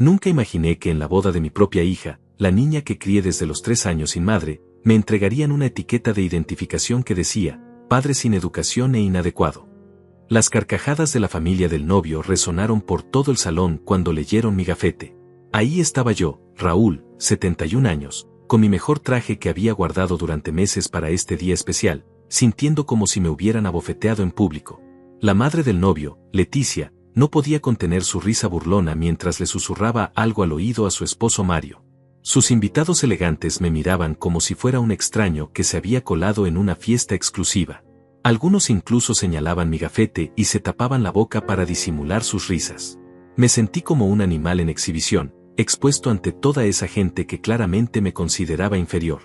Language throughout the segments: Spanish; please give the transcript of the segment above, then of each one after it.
Nunca imaginé que en la boda de mi propia hija, la niña que crié desde los 3 años sin madre, me entregarían una etiqueta de identificación que decía, padre sin educación e inadecuado. Las carcajadas de la familia del novio resonaron por todo el salón cuando leyeron mi gafete. Ahí estaba yo, Raúl, 71 años, con mi mejor traje que había guardado durante meses para este día especial, sintiendo como si me hubieran abofeteado en público. La madre del novio, Leticia, no podía contener su risa burlona mientras le susurraba algo al oído a su esposo Mario. Sus invitados elegantes me miraban como si fuera un extraño que se había colado en una fiesta exclusiva. Algunos incluso señalaban mi gafete y se tapaban la boca para disimular sus risas. Me sentí como un animal en exhibición, expuesto ante toda esa gente que claramente me consideraba inferior.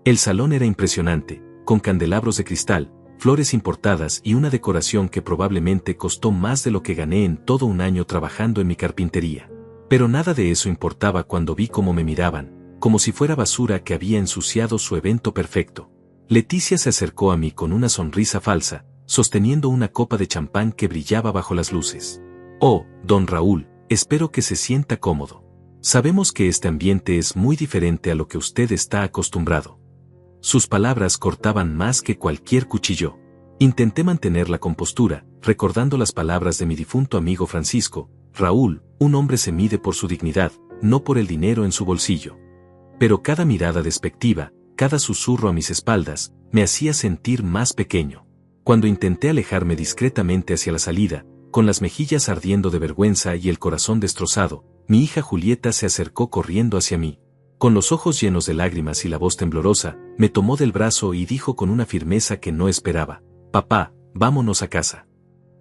El salón era impresionante, con candelabros de cristal, flores importadas y una decoración que probablemente costó más de lo que gané en todo un año trabajando en mi carpintería. Pero nada de eso importaba cuando vi cómo me miraban, como si fuera basura que había ensuciado su evento perfecto. Leticia se acercó a mí con una sonrisa falsa, sosteniendo una copa de champán que brillaba bajo las luces. Oh, don Raúl, espero que se sienta cómodo. Sabemos que este ambiente es muy diferente a lo que usted está acostumbrado. Sus palabras cortaban más que cualquier cuchillo. Intenté mantener la compostura, recordando las palabras de mi difunto amigo Francisco: Raúl, un hombre se mide por su dignidad, no por el dinero en su bolsillo. Pero cada mirada despectiva, cada susurro a mis espaldas, me hacía sentir más pequeño. Cuando intenté alejarme discretamente hacia la salida, con las mejillas ardiendo de vergüenza y el corazón destrozado, mi hija Julieta se acercó corriendo hacia mí. Con los ojos llenos de lágrimas y la voz temblorosa, me tomó del brazo y dijo con una firmeza que no esperaba: papá, vámonos a casa.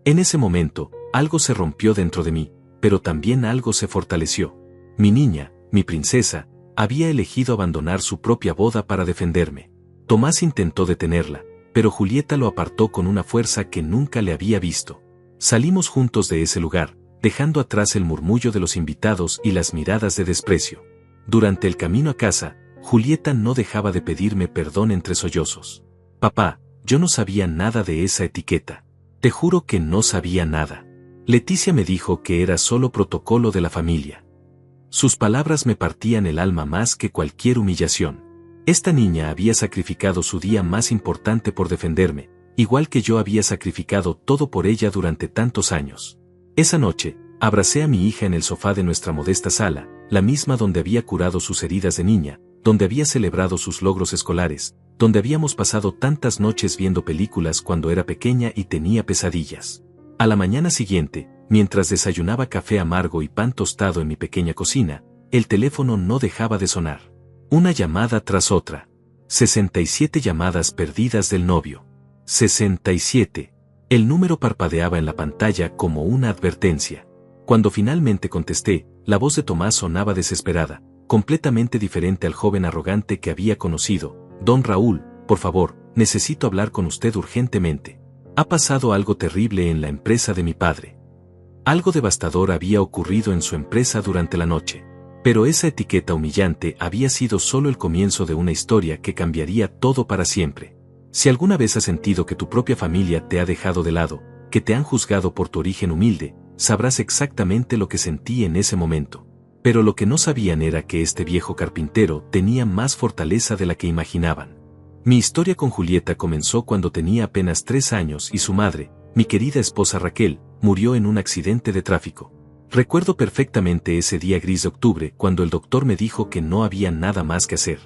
En ese momento, algo se rompió dentro de mí, pero también algo se fortaleció. Mi niña, mi princesa, había elegido abandonar su propia boda para defenderme. Tomás intentó detenerla, pero Julieta lo apartó con una fuerza que nunca le había visto. Salimos juntos de ese lugar, dejando atrás el murmullo de los invitados y las miradas de desprecio. Durante el camino a casa, Julieta no dejaba de pedirme perdón entre sollozos. Papá, yo no sabía nada de esa etiqueta. Te juro que no sabía nada. Leticia me dijo que era solo protocolo de la familia. Sus palabras me partían el alma más que cualquier humillación. Esta niña había sacrificado su día más importante por defenderme, igual que yo había sacrificado todo por ella durante tantos años. Esa noche, abracé a mi hija en el sofá de nuestra modesta sala, la misma donde había curado sus heridas de niña, donde había celebrado sus logros escolares, donde habíamos pasado tantas noches viendo películas cuando era pequeña y tenía pesadillas. A la mañana siguiente, mientras desayunaba café amargo y pan tostado en mi pequeña cocina, el teléfono no dejaba de sonar. Una llamada tras otra. 67 llamadas perdidas del novio. 67. El número parpadeaba en la pantalla como una advertencia. Cuando finalmente contesté, la voz de Tomás sonaba desesperada, completamente diferente al joven arrogante que había conocido. Don Raúl, por favor, necesito hablar con usted urgentemente. Ha pasado algo terrible en la empresa de mi padre. Algo devastador había ocurrido en su empresa durante la noche. Pero esa etiqueta humillante había sido solo el comienzo de una historia que cambiaría todo para siempre. Si alguna vez has sentido que tu propia familia te ha dejado de lado, que te han juzgado por tu origen humilde, sabrás exactamente lo que sentí en ese momento. Pero lo que no sabían era que este viejo carpintero tenía más fortaleza de la que imaginaban. Mi historia con Julieta comenzó cuando tenía apenas 3 años y su madre, mi querida esposa Raquel, murió en un accidente de tráfico. Recuerdo perfectamente ese día gris de octubre cuando el doctor me dijo que no había nada más que hacer.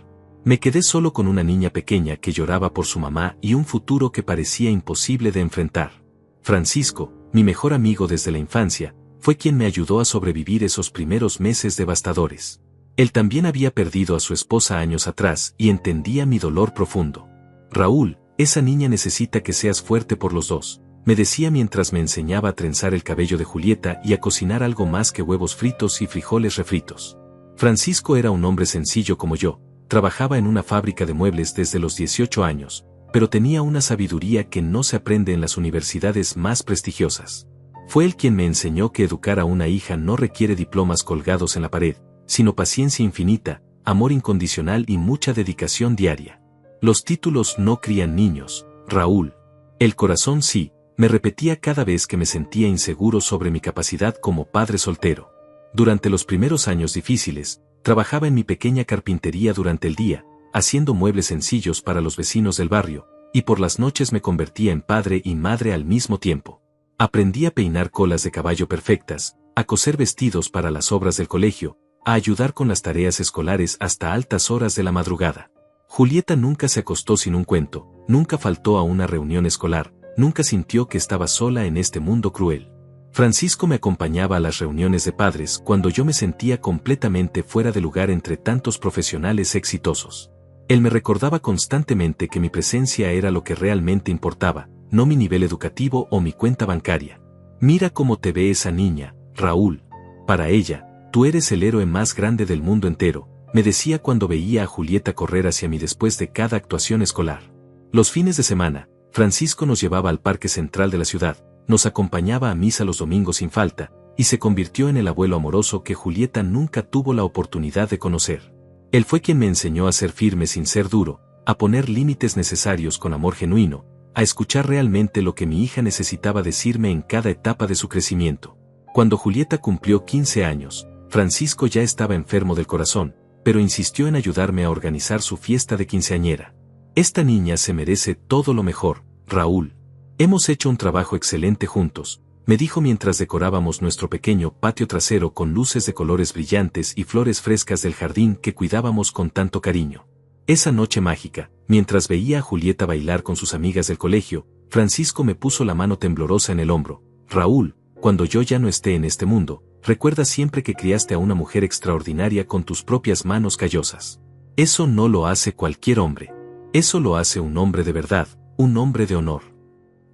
Me quedé solo con una niña pequeña que lloraba por su mamá y un futuro que parecía imposible de enfrentar. Francisco, mi mejor amigo desde la infancia, fue quien me ayudó a sobrevivir esos primeros meses devastadores. Él también había perdido a su esposa años atrás y entendía mi dolor profundo. Raúl, esa niña necesita que seas fuerte por los dos, me decía mientras me enseñaba a trenzar el cabello de Julieta y a cocinar algo más que huevos fritos y frijoles refritos. Francisco era un hombre sencillo como yo, trabajaba en una fábrica de muebles desde los 18 años, pero tenía una sabiduría que no se aprende en las universidades más prestigiosas. Fue él quien me enseñó que educar a una hija no requiere diplomas colgados en la pared, sino paciencia infinita, amor incondicional y mucha dedicación diaria. Los títulos no crían niños, Raúl. El corazón sí, me repetía cada vez que me sentía inseguro sobre mi capacidad como padre soltero. Durante los primeros años difíciles, trabajaba en mi pequeña carpintería durante el día, haciendo muebles sencillos para los vecinos del barrio, y por las noches me convertía en padre y madre al mismo tiempo. Aprendí a peinar colas de caballo perfectas, a coser vestidos para las obras del colegio, a ayudar con las tareas escolares hasta altas horas de la madrugada. Julieta nunca se acostó sin un cuento, nunca faltó a una reunión escolar, nunca sintió que estaba sola en este mundo cruel. Francisco me acompañaba a las reuniones de padres cuando yo me sentía completamente fuera de lugar entre tantos profesionales exitosos. Él me recordaba constantemente que mi presencia era lo que realmente importaba, no mi nivel educativo o mi cuenta bancaria. Mira cómo te ve esa niña, Raúl. Para ella, tú eres el héroe más grande del mundo entero, me decía cuando veía a Julieta correr hacia mí después de cada actuación escolar. Los fines de semana, Francisco nos llevaba al parque central de la ciudad, nos acompañaba a misa los domingos sin falta, y se convirtió en el abuelo amoroso que Julieta nunca tuvo la oportunidad de conocer. Él fue quien me enseñó a ser firme sin ser duro, a poner límites necesarios con amor genuino, a escuchar realmente lo que mi hija necesitaba decirme en cada etapa de su crecimiento. Cuando Julieta cumplió 15 años, Francisco ya estaba enfermo del corazón, pero insistió en ayudarme a organizar su fiesta de quinceañera. Esta niña se merece todo lo mejor, Raúl. Hemos hecho un trabajo excelente juntos, me dijo mientras decorábamos nuestro pequeño patio trasero con luces de colores brillantes y flores frescas del jardín que cuidábamos con tanto cariño. Esa noche mágica, mientras veía a Julieta bailar con sus amigas del colegio, Francisco me puso la mano temblorosa en el hombro. Raúl, cuando yo ya no esté en este mundo, recuerda siempre que criaste a una mujer extraordinaria con tus propias manos callosas. Eso no lo hace cualquier hombre. Eso lo hace un hombre de verdad, un hombre de honor.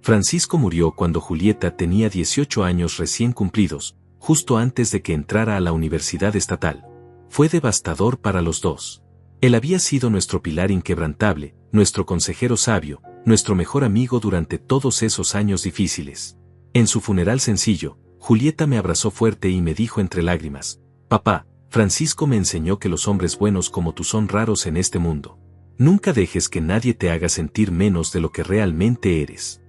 Francisco murió cuando Julieta tenía 18 años recién cumplidos, justo antes de que entrara a la universidad estatal. Fue devastador para los dos. Él había sido nuestro pilar inquebrantable, nuestro consejero sabio, nuestro mejor amigo durante todos esos años difíciles. En su funeral sencillo, Julieta me abrazó fuerte y me dijo entre lágrimas: «Papá, Francisco me enseñó que los hombres buenos como tú son raros en este mundo. Nunca dejes que nadie te haga sentir menos de lo que realmente eres».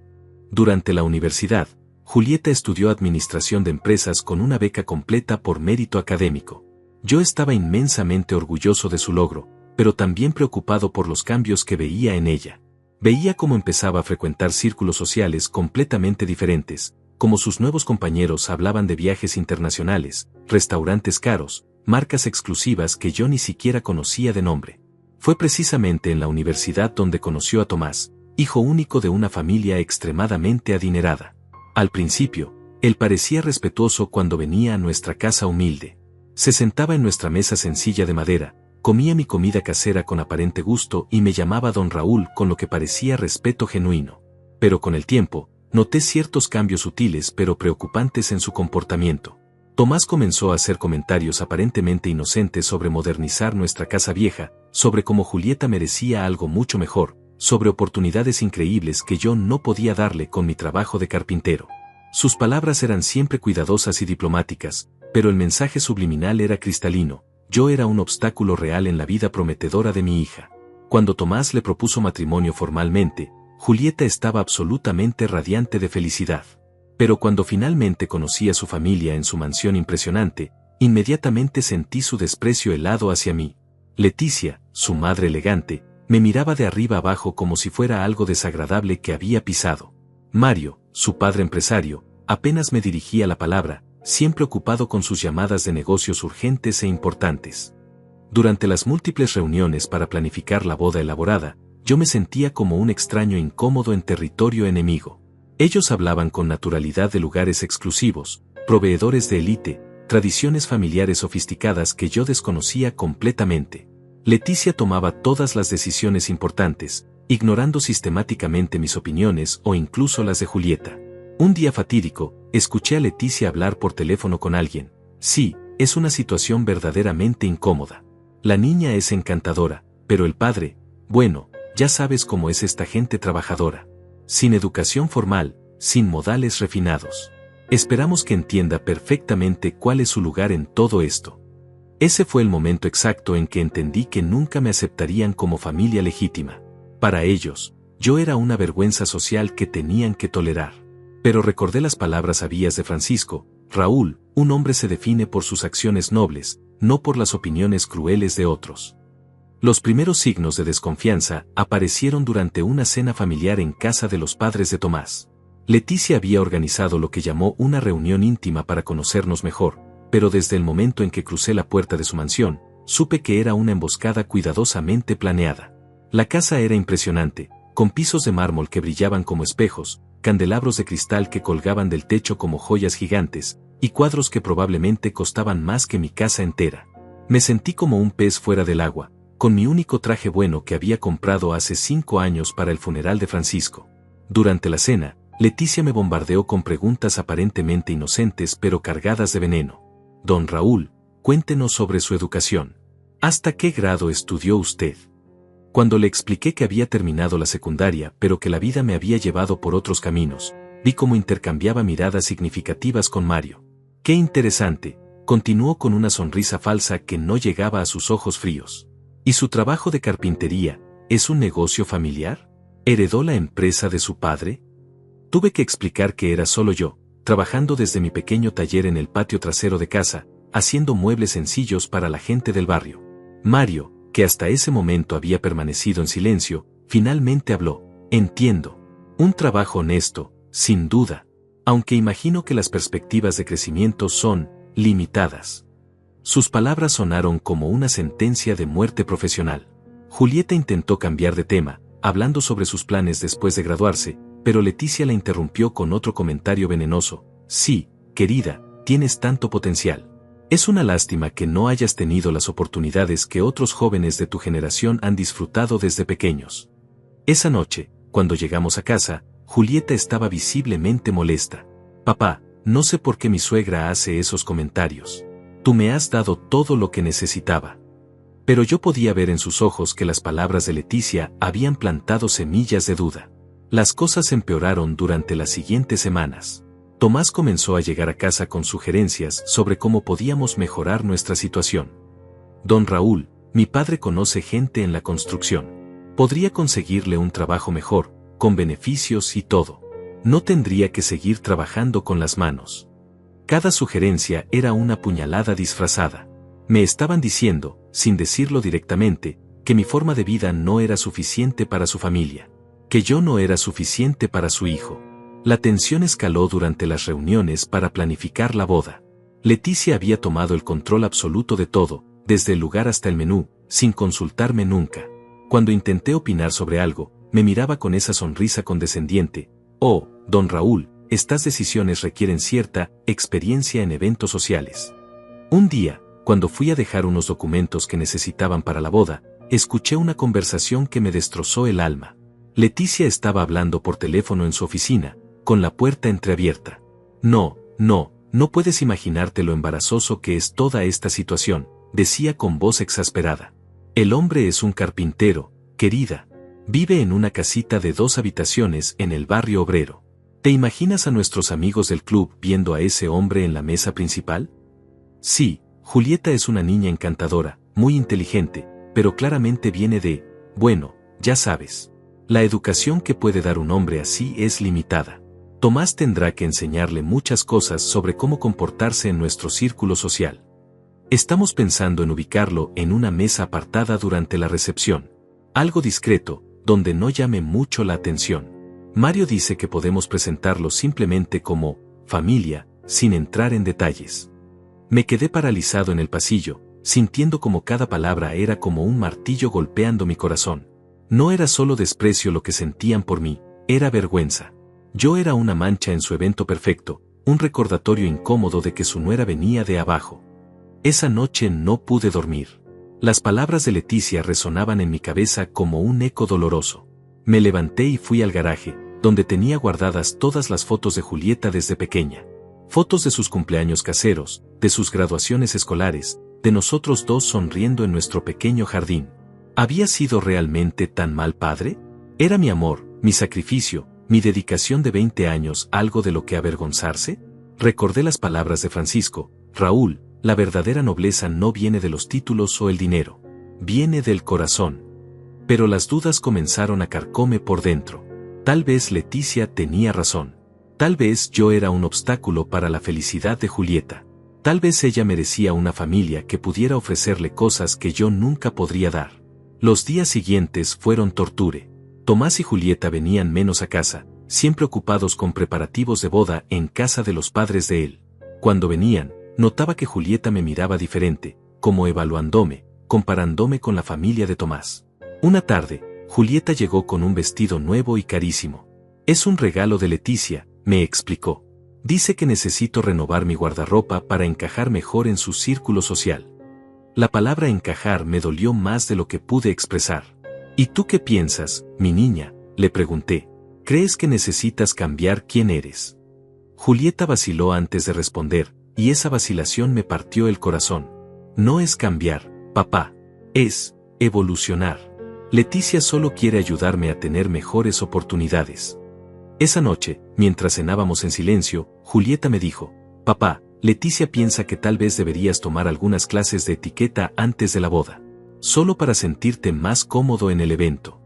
Durante la universidad, Julieta estudió Administración de Empresas con una beca completa por mérito académico. Yo estaba inmensamente orgulloso de su logro, pero también preocupado por los cambios que veía en ella. Veía cómo empezaba a frecuentar círculos sociales completamente diferentes, cómo sus nuevos compañeros hablaban de viajes internacionales, restaurantes caros, marcas exclusivas que yo ni siquiera conocía de nombre. Fue precisamente en la universidad donde conoció a Tomás, hijo único de una familia extremadamente adinerada. Al principio, él parecía respetuoso cuando venía a nuestra casa humilde. Se sentaba en nuestra mesa sencilla de madera, comía mi comida casera con aparente gusto y me llamaba Don Raúl con lo que parecía respeto genuino. Pero con el tiempo, noté ciertos cambios sutiles pero preocupantes en su comportamiento. Tomás comenzó a hacer comentarios aparentemente inocentes sobre modernizar nuestra casa vieja, sobre cómo Julieta merecía algo mucho mejor, sobre oportunidades increíbles que yo no podía darle con mi trabajo de carpintero. Sus palabras eran siempre cuidadosas y diplomáticas, pero el mensaje subliminal era cristalino: yo era un obstáculo real en la vida prometedora de mi hija. Cuando Tomás le propuso matrimonio formalmente, Julieta estaba absolutamente radiante de felicidad. Pero cuando finalmente conocí a su familia en su mansión impresionante, inmediatamente sentí su desprecio helado hacia mí. Leticia, su madre elegante, me miraba de arriba abajo como si fuera algo desagradable que había pisado. Mario, su padre empresario, apenas me dirigía la palabra, siempre ocupado con sus llamadas de negocios urgentes e importantes. Durante las múltiples reuniones para planificar la boda elaborada, yo me sentía como un extraño incómodo en territorio enemigo. Ellos hablaban con naturalidad de lugares exclusivos, proveedores de élite, tradiciones familiares sofisticadas que yo desconocía completamente. Leticia tomaba todas las decisiones importantes, ignorando sistemáticamente mis opiniones o incluso las de Julieta. Un día fatídico, escuché a Leticia hablar por teléfono con alguien. Sí, es una situación verdaderamente incómoda. La niña es encantadora, pero el padre, bueno, ya sabes cómo es esta gente trabajadora. Sin educación formal, sin modales refinados. Esperamos que entienda perfectamente cuál es su lugar en todo esto. Ese fue el momento exacto en que entendí que nunca me aceptarían como familia legítima. Para ellos, yo era una vergüenza social que tenían que tolerar. Pero recordé las palabras sabias de Francisco: Raúl, un hombre se define por sus acciones nobles, no por las opiniones crueles de otros. Los primeros signos de desconfianza aparecieron durante una cena familiar en casa de los padres de Tomás. Leticia había organizado lo que llamó una reunión íntima para conocernos mejor, pero desde el momento en que crucé la puerta de su mansión, supe que era una emboscada cuidadosamente planeada. La casa era impresionante, con pisos de mármol que brillaban como espejos, candelabros de cristal que colgaban del techo como joyas gigantes, y cuadros que probablemente costaban más que mi casa entera. Me sentí como un pez fuera del agua, con mi único traje bueno que había comprado hace 5 años para el funeral de Francisco. Durante la cena, Leticia me bombardeó con preguntas aparentemente inocentes pero cargadas de veneno. Don Raúl, cuéntenos sobre su educación. ¿Hasta qué grado estudió usted? Cuando le expliqué que había terminado la secundaria pero que la vida me había llevado por otros caminos, vi cómo intercambiaba miradas significativas con Mario. ¡Qué interesante!, continuó con una sonrisa falsa que no llegaba a sus ojos fríos. ¿Y su trabajo de carpintería es un negocio familiar? ¿Heredó la empresa de su padre? Tuve que explicar que era solo yo, trabajando desde mi pequeño taller en el patio trasero de casa, haciendo muebles sencillos para la gente del barrio. Mario, que hasta ese momento había permanecido en silencio, finalmente habló. Entiendo. Un trabajo honesto, sin duda. Aunque imagino que las perspectivas de crecimiento son limitadas. Sus palabras sonaron como una sentencia de muerte profesional. Julieta intentó cambiar de tema, hablando sobre sus planes después de graduarse, pero Leticia la interrumpió con otro comentario venenoso. Sí, querida, tienes tanto potencial. Es una lástima que no hayas tenido las oportunidades que otros jóvenes de tu generación han disfrutado desde pequeños. Esa noche, cuando llegamos a casa, Julieta estaba visiblemente molesta. Papá, no sé por qué mi suegra hace esos comentarios. Tú me has dado todo lo que necesitaba. Pero yo podía ver en sus ojos que las palabras de Leticia habían plantado semillas de duda. Las cosas empeoraron durante las siguientes semanas. Tomás comenzó a llegar a casa con sugerencias sobre cómo podíamos mejorar nuestra situación. Don Raúl, mi padre conoce gente en la construcción. Podría conseguirle un trabajo mejor, con beneficios y todo. No tendría que seguir trabajando con las manos. Cada sugerencia era una puñalada disfrazada. Me estaban diciendo, sin decirlo directamente, que mi forma de vida no era suficiente para su familia, que yo no era suficiente para su hijo. La tensión escaló durante las reuniones para planificar la boda. Leticia había tomado el control absoluto de todo, desde el lugar hasta el menú, sin consultarme nunca. Cuando intenté opinar sobre algo, me miraba con esa sonrisa condescendiente. Oh, don Raúl, estas decisiones requieren cierta experiencia en eventos sociales. Un día, cuando fui a dejar unos documentos que necesitaban para la boda, escuché una conversación que me destrozó el alma. Leticia estaba hablando por teléfono en su oficina, con la puerta entreabierta. No puedes imaginarte lo embarazoso que es toda esta situación, decía con voz exasperada. El hombre es un carpintero, querida. Vive en una casita de 2 habitaciones en el barrio obrero. ¿Te imaginas a nuestros amigos del club viendo a ese hombre en la mesa principal? Sí, Julieta es una niña encantadora, muy inteligente, pero claramente viene de, bueno, ya sabes. La educación que puede dar un hombre así es limitada. Tomás tendrá que enseñarle muchas cosas sobre cómo comportarse en nuestro círculo social. Estamos pensando en ubicarlo en una mesa apartada durante la recepción. Algo discreto, donde no llame mucho la atención. Mario dice que podemos presentarlo simplemente como familia, sin entrar en detalles. Me quedé paralizado en el pasillo, sintiendo como cada palabra era como un martillo golpeando mi corazón. No era solo desprecio lo que sentían por mí, era vergüenza. Yo era una mancha en su evento perfecto, un recordatorio incómodo de que su nuera venía de abajo. Esa noche no pude dormir. Las palabras de Leticia resonaban en mi cabeza como un eco doloroso. Me levanté y fui al garaje, donde tenía guardadas todas las fotos de Julieta desde pequeña. Fotos de sus cumpleaños caseros, de sus graduaciones escolares, de nosotros dos sonriendo en nuestro pequeño jardín. ¿Había sido realmente tan mal padre? ¿Era mi amor, mi sacrificio, mi dedicación de 20 años algo de lo que avergonzarse? Recordé las palabras de Francisco. Raúl, la verdadera nobleza no viene de los títulos o el dinero. Viene del corazón. Pero las dudas comenzaron a carcomerme por dentro. Tal vez Leticia tenía razón. Tal vez yo era un obstáculo para la felicidad de Julieta. Tal vez ella merecía una familia que pudiera ofrecerle cosas que yo nunca podría dar. Los días siguientes fueron torture. Tomás y Julieta venían menos a casa, siempre ocupados con preparativos de boda en casa de los padres de él. Cuando venían, notaba que Julieta me miraba diferente, como evaluándome, comparándome con la familia de Tomás. Una tarde, Julieta llegó con un vestido nuevo y carísimo. Es un regalo de Leticia, me explicó. Dice que necesito renovar mi guardarropa para encajar mejor en su círculo social. La palabra encajar me dolió más de lo que pude expresar. ¿Y tú qué piensas, mi niña?, le pregunté. ¿Crees que necesitas cambiar quién eres? Julieta vaciló antes de responder, y esa vacilación me partió el corazón. No es cambiar, papá. Es evolucionar. Leticia solo quiere ayudarme a tener mejores oportunidades. Esa noche, mientras cenábamos en silencio, Julieta me dijo: papá, Leticia piensa que tal vez deberías tomar algunas clases de etiqueta antes de la boda. Solo para sentirte más cómodo en el evento.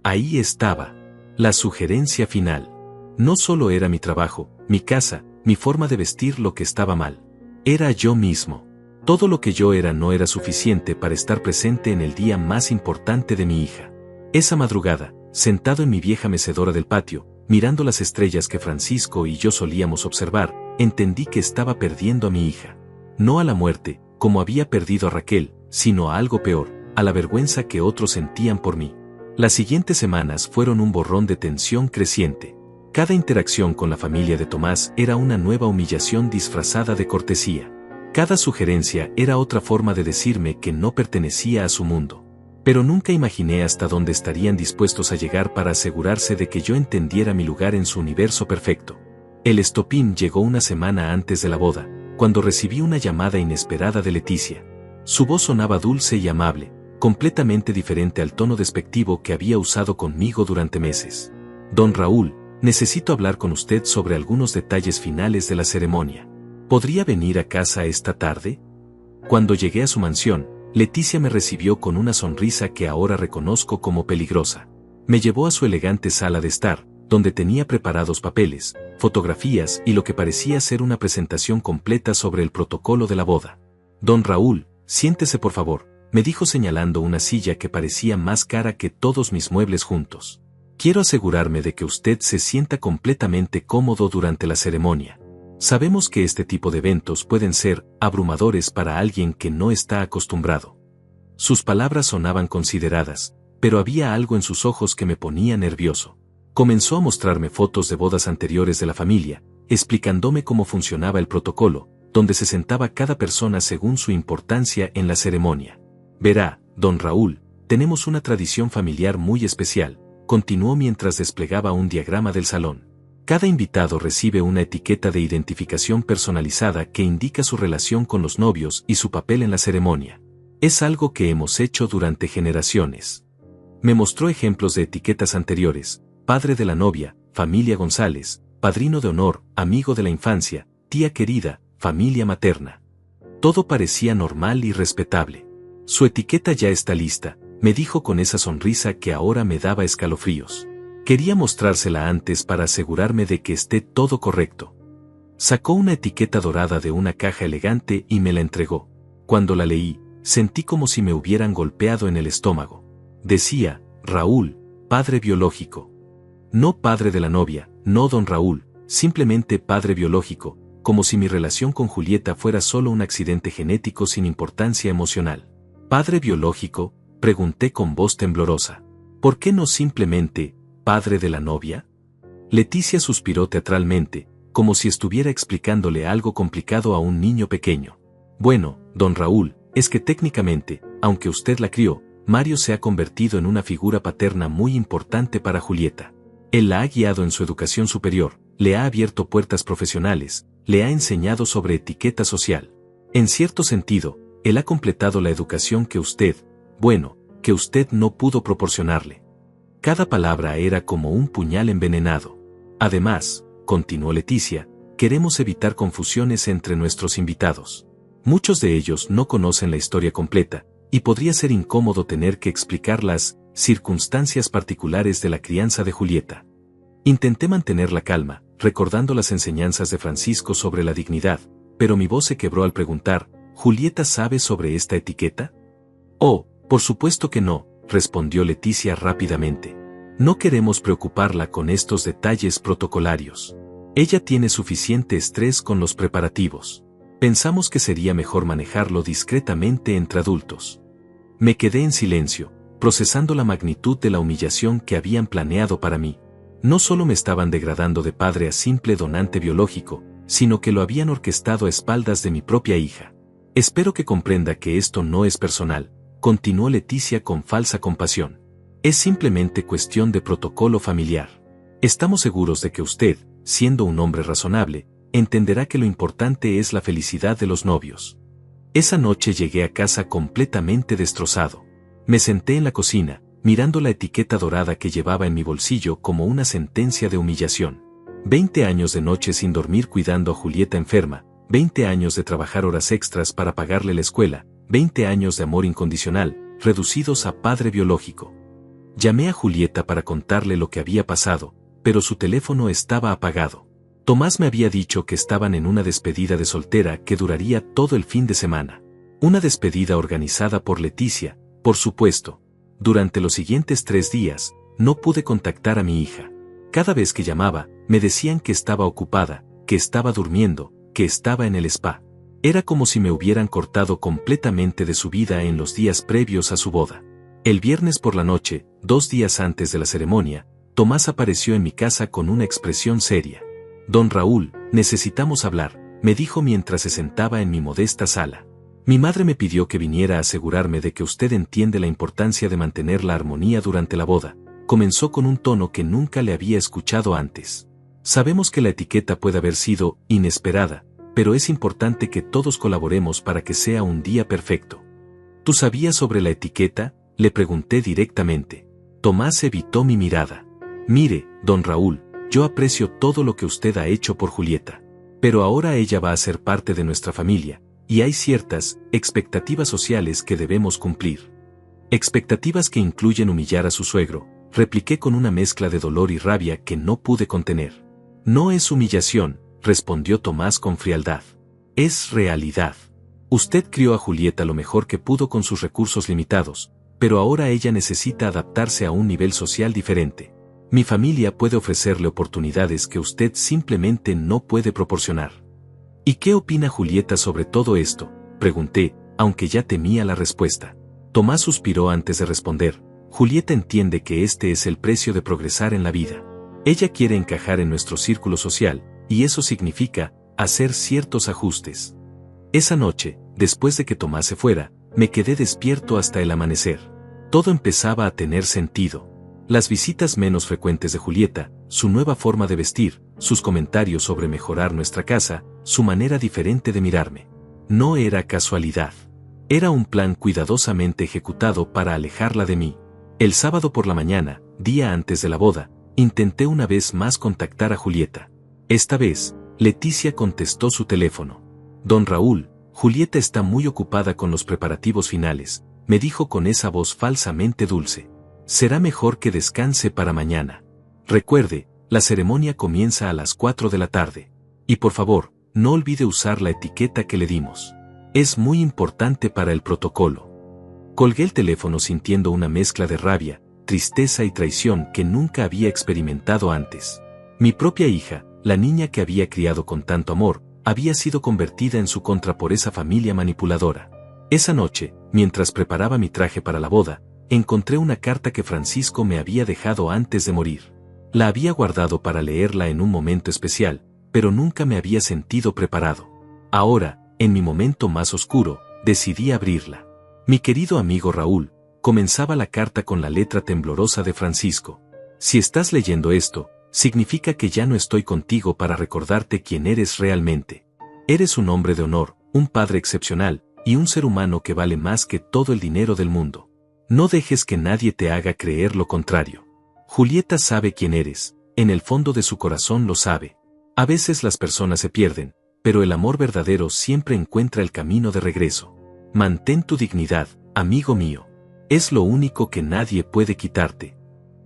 Ahí estaba. La sugerencia final. No solo era mi trabajo, mi casa, mi forma de vestir lo que estaba mal. Era yo mismo. Todo lo que yo era no era suficiente para estar presente en el día más importante de mi hija. Esa madrugada, sentado en mi vieja mecedora del patio, mirando las estrellas que Francisco y yo solíamos observar, entendí que estaba perdiendo a mi hija. No a la muerte, como había perdido a Raquel, sino a algo peor, a la vergüenza que otros sentían por mí. Las siguientes semanas fueron un borrón de tensión creciente. Cada interacción con la familia de Tomás era una nueva humillación disfrazada de cortesía. Cada sugerencia era otra forma de decirme que no pertenecía a su mundo. Pero nunca imaginé hasta dónde estarían dispuestos a llegar para asegurarse de que yo entendiera mi lugar en su universo perfecto. El estopín llegó una semana antes de la boda, cuando recibí una llamada inesperada de Leticia. Su voz sonaba dulce y amable, completamente diferente al tono despectivo que había usado conmigo durante meses. Don Raúl, necesito hablar con usted sobre algunos detalles finales de la ceremonia. ¿Podría venir a casa esta tarde? Cuando llegué a su mansión, Leticia me recibió con una sonrisa que ahora reconozco como peligrosa. Me llevó a su elegante sala de estar, donde tenía preparados papeles, fotografías y lo que parecía ser una presentación completa sobre el protocolo de la boda. Don Raúl, siéntese por favor, me dijo señalando una silla que parecía más cara que todos mis muebles juntos. Quiero asegurarme de que usted se sienta completamente cómodo durante la ceremonia. Sabemos que este tipo de eventos pueden ser abrumadores para alguien que no está acostumbrado. Sus palabras sonaban consideradas, pero había algo en sus ojos que me ponía nervioso. Comenzó a mostrarme fotos de bodas anteriores de la familia, explicándome cómo funcionaba el protocolo, donde se sentaba cada persona según su importancia en la ceremonia. Verá, don Raúl, tenemos una tradición familiar muy especial, continuó mientras desplegaba un diagrama del salón. Cada invitado recibe una etiqueta de identificación personalizada que indica su relación con los novios y su papel en la ceremonia. Es algo que hemos hecho durante generaciones. Me mostró ejemplos de etiquetas anteriores: padre de la novia, familia González, padrino de honor, amigo de la infancia, tía querida, familia materna. Todo parecía normal y respetable. Su etiqueta ya está lista, me dijo con esa sonrisa que ahora me daba escalofríos. Quería mostrársela antes para asegurarme de que esté todo correcto. Sacó una etiqueta dorada de una caja elegante y me la entregó. Cuando la leí, sentí como si me hubieran golpeado en el estómago. Decía: Raúl, padre biológico. No padre de la novia, no don Raúl, simplemente padre biológico, como si mi relación con Julieta fuera solo un accidente genético sin importancia emocional. ¿Padre biológico?, pregunté con voz temblorosa. ¿Por qué no simplemente padre de la novia? Leticia suspiró teatralmente, como si estuviera explicándole algo complicado a un niño pequeño. Bueno, don Raúl, es que técnicamente, aunque usted la crió, Mario se ha convertido en una figura paterna muy importante para Julieta. Él la ha guiado en su educación superior, le ha abierto puertas profesionales, le ha enseñado sobre etiqueta social. En cierto sentido, él ha completado la educación que usted no pudo proporcionarle. Cada palabra era como un puñal envenenado. Además, continuó Leticia, queremos evitar confusiones entre nuestros invitados. Muchos de ellos no conocen la historia completa, y podría ser incómodo tener que explicar las circunstancias particulares de la crianza de Julieta. Intenté mantener la calma, recordando las enseñanzas de Francisco sobre la dignidad, pero mi voz se quebró al preguntar, ¿Julieta sabe sobre esta etiqueta? Oh, por supuesto que no, respondió Leticia rápidamente. No queremos preocuparla con estos detalles protocolarios. Ella tiene suficiente estrés con los preparativos. Pensamos que sería mejor manejarlo discretamente entre adultos. Me quedé en silencio, procesando la magnitud de la humillación que habían planeado para mí. No solo me estaban degradando de padre a simple donante biológico, sino que lo habían orquestado a espaldas de mi propia hija. Espero que comprenda que esto no es personal, continuó Leticia con falsa compasión. Es simplemente cuestión de protocolo familiar. Estamos seguros de que usted, siendo un hombre razonable, entenderá que lo importante es la felicidad de los novios. Esa noche llegué a casa completamente destrozado. Me senté en la cocina, mirando la etiqueta dorada que llevaba en mi bolsillo como una sentencia de humillación. 20 años de noche sin dormir cuidando a Julieta enferma, 20 años de trabajar horas extras para pagarle la escuela, 20 años de amor incondicional, reducidos a padre biológico. Llamé a Julieta para contarle lo que había pasado, pero su teléfono estaba apagado. Tomás me había dicho que estaban en una despedida de soltera que duraría todo el fin de semana. Una despedida organizada por Leticia, por supuesto. Durante los siguientes 3 días, no pude contactar a mi hija. Cada vez que llamaba, me decían que estaba ocupada, que estaba durmiendo, que estaba en el spa. Era como si me hubieran cortado completamente de su vida en los días previos a su boda. El viernes por la noche, 2 días antes de la ceremonia, Tomás apareció en mi casa con una expresión seria. Don Raúl, necesitamos hablar, me dijo mientras se sentaba en mi modesta sala. Mi madre me pidió que viniera a asegurarme de que usted entiende la importancia de mantener la armonía durante la boda. Comenzó con un tono que nunca le había escuchado antes. Sabemos que la etiqueta puede haber sido inesperada, pero es importante que todos colaboremos para que sea un día perfecto. ¿Tú sabías sobre la etiqueta?, le pregunté directamente. Tomás evitó mi mirada. Mire, don Raúl, yo aprecio todo lo que usted ha hecho por Julieta. Pero ahora ella va a ser parte de nuestra familia, y hay ciertas expectativas sociales que debemos cumplir. Expectativas que incluyen humillar a su suegro, repliqué con una mezcla de dolor y rabia que no pude contener. No es humillación, respondió Tomás con frialdad. Es realidad. Usted crió a Julieta lo mejor que pudo con sus recursos limitados, pero ahora ella necesita adaptarse a un nivel social diferente. Mi familia puede ofrecerle oportunidades que usted simplemente no puede proporcionar. ¿Y qué opina Julieta sobre todo esto?, pregunté, aunque ya temía la respuesta. Tomás suspiró antes de responder. Julieta entiende que este es el precio de progresar en la vida. Ella quiere encajar en nuestro círculo social, y eso significa hacer ciertos ajustes. Esa noche, después de que Tomás se fuera, me quedé despierto hasta el amanecer. Todo empezaba a tener sentido. Las visitas menos frecuentes de Julieta, su nueva forma de vestir, sus comentarios sobre mejorar nuestra casa, su manera diferente de mirarme. No era casualidad. Era un plan cuidadosamente ejecutado para alejarla de mí. El sábado por la mañana, día antes de la boda, intenté una vez más contactar a Julieta. Esta vez, Leticia contestó su teléfono. Don Raúl, Julieta está muy ocupada con los preparativos finales, me dijo con esa voz falsamente dulce. Será mejor que descanse para mañana. Recuerde, la ceremonia comienza a las 4 de la tarde. Y por favor, no olvide usar la etiqueta que le dimos. Es muy importante para el protocolo. Colgué el teléfono sintiendo una mezcla de rabia, tristeza y traición que nunca había experimentado antes. Mi propia hija, la niña que había criado con tanto amor, había sido convertida en su contra por esa familia manipuladora. Esa noche, mientras preparaba mi traje para la boda, encontré una carta que Francisco me había dejado antes de morir. La había guardado para leerla en un momento especial, pero nunca me había sentido preparado. Ahora, en mi momento más oscuro, decidí abrirla. Mi querido amigo Raúl, comenzaba la carta con la letra temblorosa de Francisco. Si estás leyendo esto, significa que ya no estoy contigo para recordarte quién eres realmente. Eres un hombre de honor, un padre excepcional, y un ser humano que vale más que todo el dinero del mundo. No dejes que nadie te haga creer lo contrario. Julieta sabe quién eres, en el fondo de su corazón lo sabe. A veces las personas se pierden, pero el amor verdadero siempre encuentra el camino de regreso. Mantén tu dignidad, amigo mío. Es lo único que nadie puede quitarte.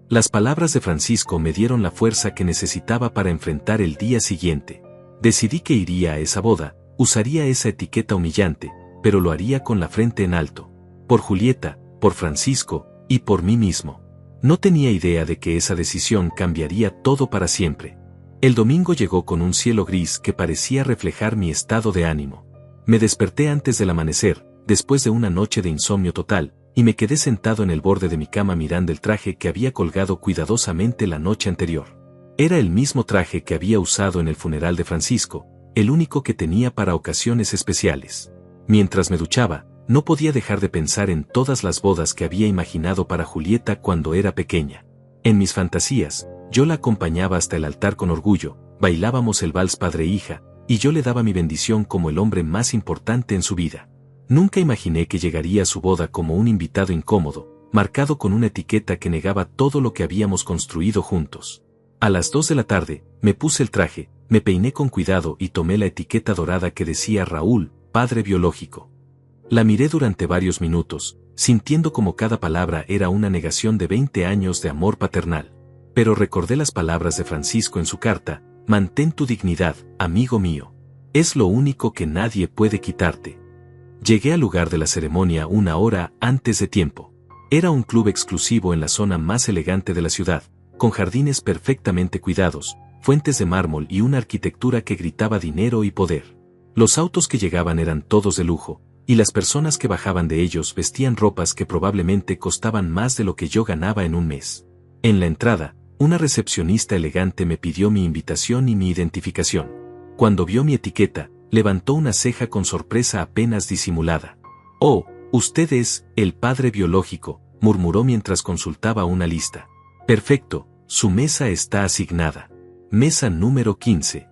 Las palabras de Francisco me dieron la fuerza que necesitaba para enfrentar el día siguiente. Decidí que iría a esa boda, usaría esa etiqueta humillante, pero lo haría con la frente en alto. Por Julieta, por Francisco, y por mí mismo. No tenía idea de que esa decisión cambiaría todo para siempre. El domingo llegó con un cielo gris que parecía reflejar mi estado de ánimo. Me desperté antes del amanecer, después de una noche de insomnio total, y me quedé sentado en el borde de mi cama mirando el traje que había colgado cuidadosamente la noche anterior. Era el mismo traje que había usado en el funeral de Francisco, el único que tenía para ocasiones especiales. Mientras me duchaba, no podía dejar de pensar en todas las bodas que había imaginado para Julieta cuando era pequeña. En mis fantasías, yo la acompañaba hasta el altar con orgullo, bailábamos el vals padre-hija, y yo le daba mi bendición como el hombre más importante en su vida. Nunca imaginé que llegaría a su boda como un invitado incómodo, marcado con una etiqueta que negaba todo lo que habíamos construido juntos. A las 2 de la tarde, me puse el traje, me peiné con cuidado y tomé la etiqueta dorada que decía Raúl, padre biológico. La miré durante varios minutos, sintiendo como cada palabra era una negación de 20 años de amor paternal. Pero recordé las palabras de Francisco en su carta: mantén tu dignidad, amigo mío. Es lo único que nadie puede quitarte. Llegué al lugar de la ceremonia una hora antes de tiempo. Era un club exclusivo en la zona más elegante de la ciudad, con jardines perfectamente cuidados, fuentes de mármol y una arquitectura que gritaba dinero y poder. Los autos que llegaban eran todos de lujo, y las personas que bajaban de ellos vestían ropas que probablemente costaban más de lo que yo ganaba en un mes. En la entrada, una recepcionista elegante me pidió mi invitación y mi identificación. Cuando vio mi etiqueta, levantó una ceja con sorpresa apenas disimulada. «Oh, usted es el padre biológico», murmuró mientras consultaba una lista. «Perfecto, su mesa está asignada. Mesa número 15».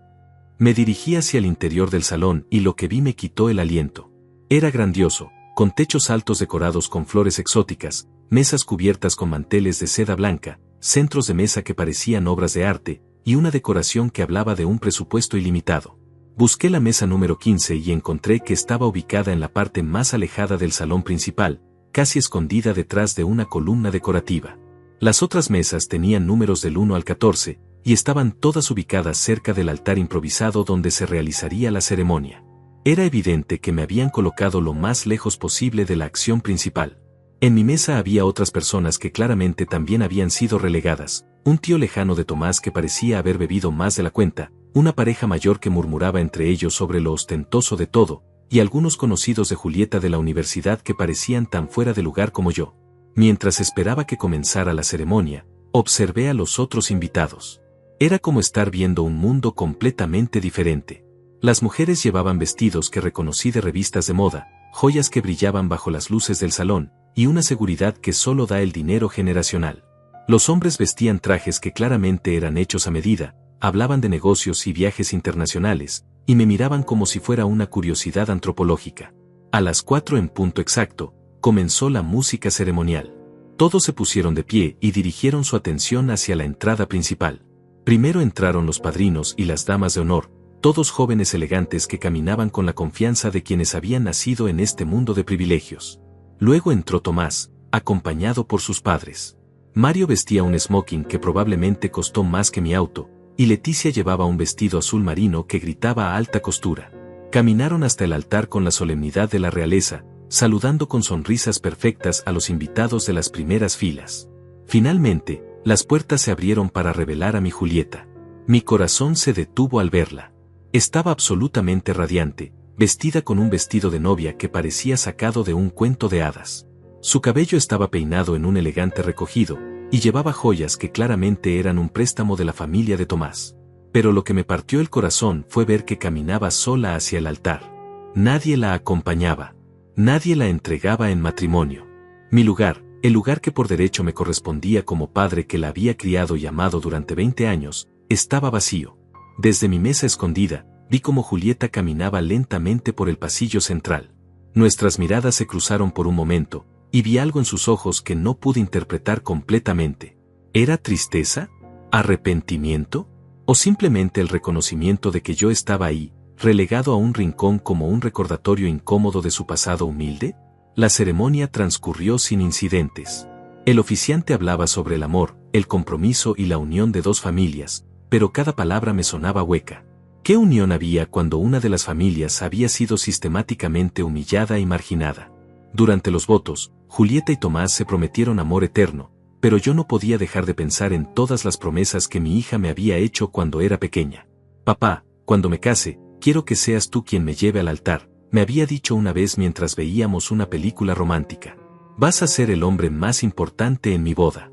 Me dirigí hacia el interior del salón y lo que vi me quitó el aliento. Era grandioso, con techos altos decorados con flores exóticas, mesas cubiertas con manteles de seda blanca, centros de mesa que parecían obras de arte, y una decoración que hablaba de un presupuesto ilimitado. Busqué la mesa número 15 y encontré que estaba ubicada en la parte más alejada del salón principal, casi escondida detrás de una columna decorativa. Las otras mesas tenían números del 1 al 14, y estaban todas ubicadas cerca del altar improvisado donde se realizaría la ceremonia. Era evidente que me habían colocado lo más lejos posible de la acción principal. En mi mesa había otras personas que claramente también habían sido relegadas, un tío lejano de Tomás que parecía haber bebido más de la cuenta, una pareja mayor que murmuraba entre ellos sobre lo ostentoso de todo, y algunos conocidos de Julieta de la universidad que parecían tan fuera de lugar como yo. Mientras esperaba que comenzara la ceremonia, observé a los otros invitados. Era como estar viendo un mundo completamente diferente. Las mujeres llevaban vestidos que reconocí de revistas de moda, joyas que brillaban bajo las luces del salón, y una seguridad que solo da el dinero generacional. Los hombres vestían trajes que claramente eran hechos a medida, hablaban de negocios y viajes internacionales, y me miraban como si fuera una curiosidad antropológica. A las 4 en punto exacto, comenzó la música ceremonial. Todos se pusieron de pie y dirigieron su atención hacia la entrada principal. Primero entraron los padrinos y las damas de honor, todos jóvenes elegantes que caminaban con la confianza de quienes habían nacido en este mundo de privilegios. Luego entró Tomás, acompañado por sus padres. Mario vestía un smoking que probablemente costó más que mi auto, y Leticia llevaba un vestido azul marino que gritaba a alta costura. Caminaron hasta el altar con la solemnidad de la realeza, saludando con sonrisas perfectas a los invitados de las primeras filas. Finalmente, las puertas se abrieron para revelar a mi Julieta. Mi corazón se detuvo al verla. Estaba absolutamente radiante, vestida con un vestido de novia que parecía sacado de un cuento de hadas. Su cabello estaba peinado en un elegante recogido, y llevaba joyas que claramente eran un préstamo de la familia de Tomás. Pero lo que me partió el corazón fue ver que caminaba sola hacia el altar. Nadie la acompañaba. Nadie la entregaba en matrimonio. Mi lugar, el lugar que por derecho me correspondía como padre que la había criado y amado durante 20 años, estaba vacío. Desde mi mesa escondida, vi cómo Julieta caminaba lentamente por el pasillo central. Nuestras miradas se cruzaron por un momento, y vi algo en sus ojos que no pude interpretar completamente. ¿Era tristeza? ¿Arrepentimiento? ¿O simplemente el reconocimiento de que yo estaba ahí, relegado a un rincón como un recordatorio incómodo de su pasado humilde? La ceremonia transcurrió sin incidentes. El oficiante hablaba sobre el amor, el compromiso y la unión de dos familias, pero cada palabra me sonaba hueca. ¿Qué unión había cuando una de las familias había sido sistemáticamente humillada y marginada? Durante los votos, Julieta y Tomás se prometieron amor eterno, pero yo no podía dejar de pensar en todas las promesas que mi hija me había hecho cuando era pequeña. Papá, cuando me case, quiero que seas tú quien me lleve al altar, me había dicho una vez mientras veíamos una película romántica. Vas a ser el hombre más importante en mi boda.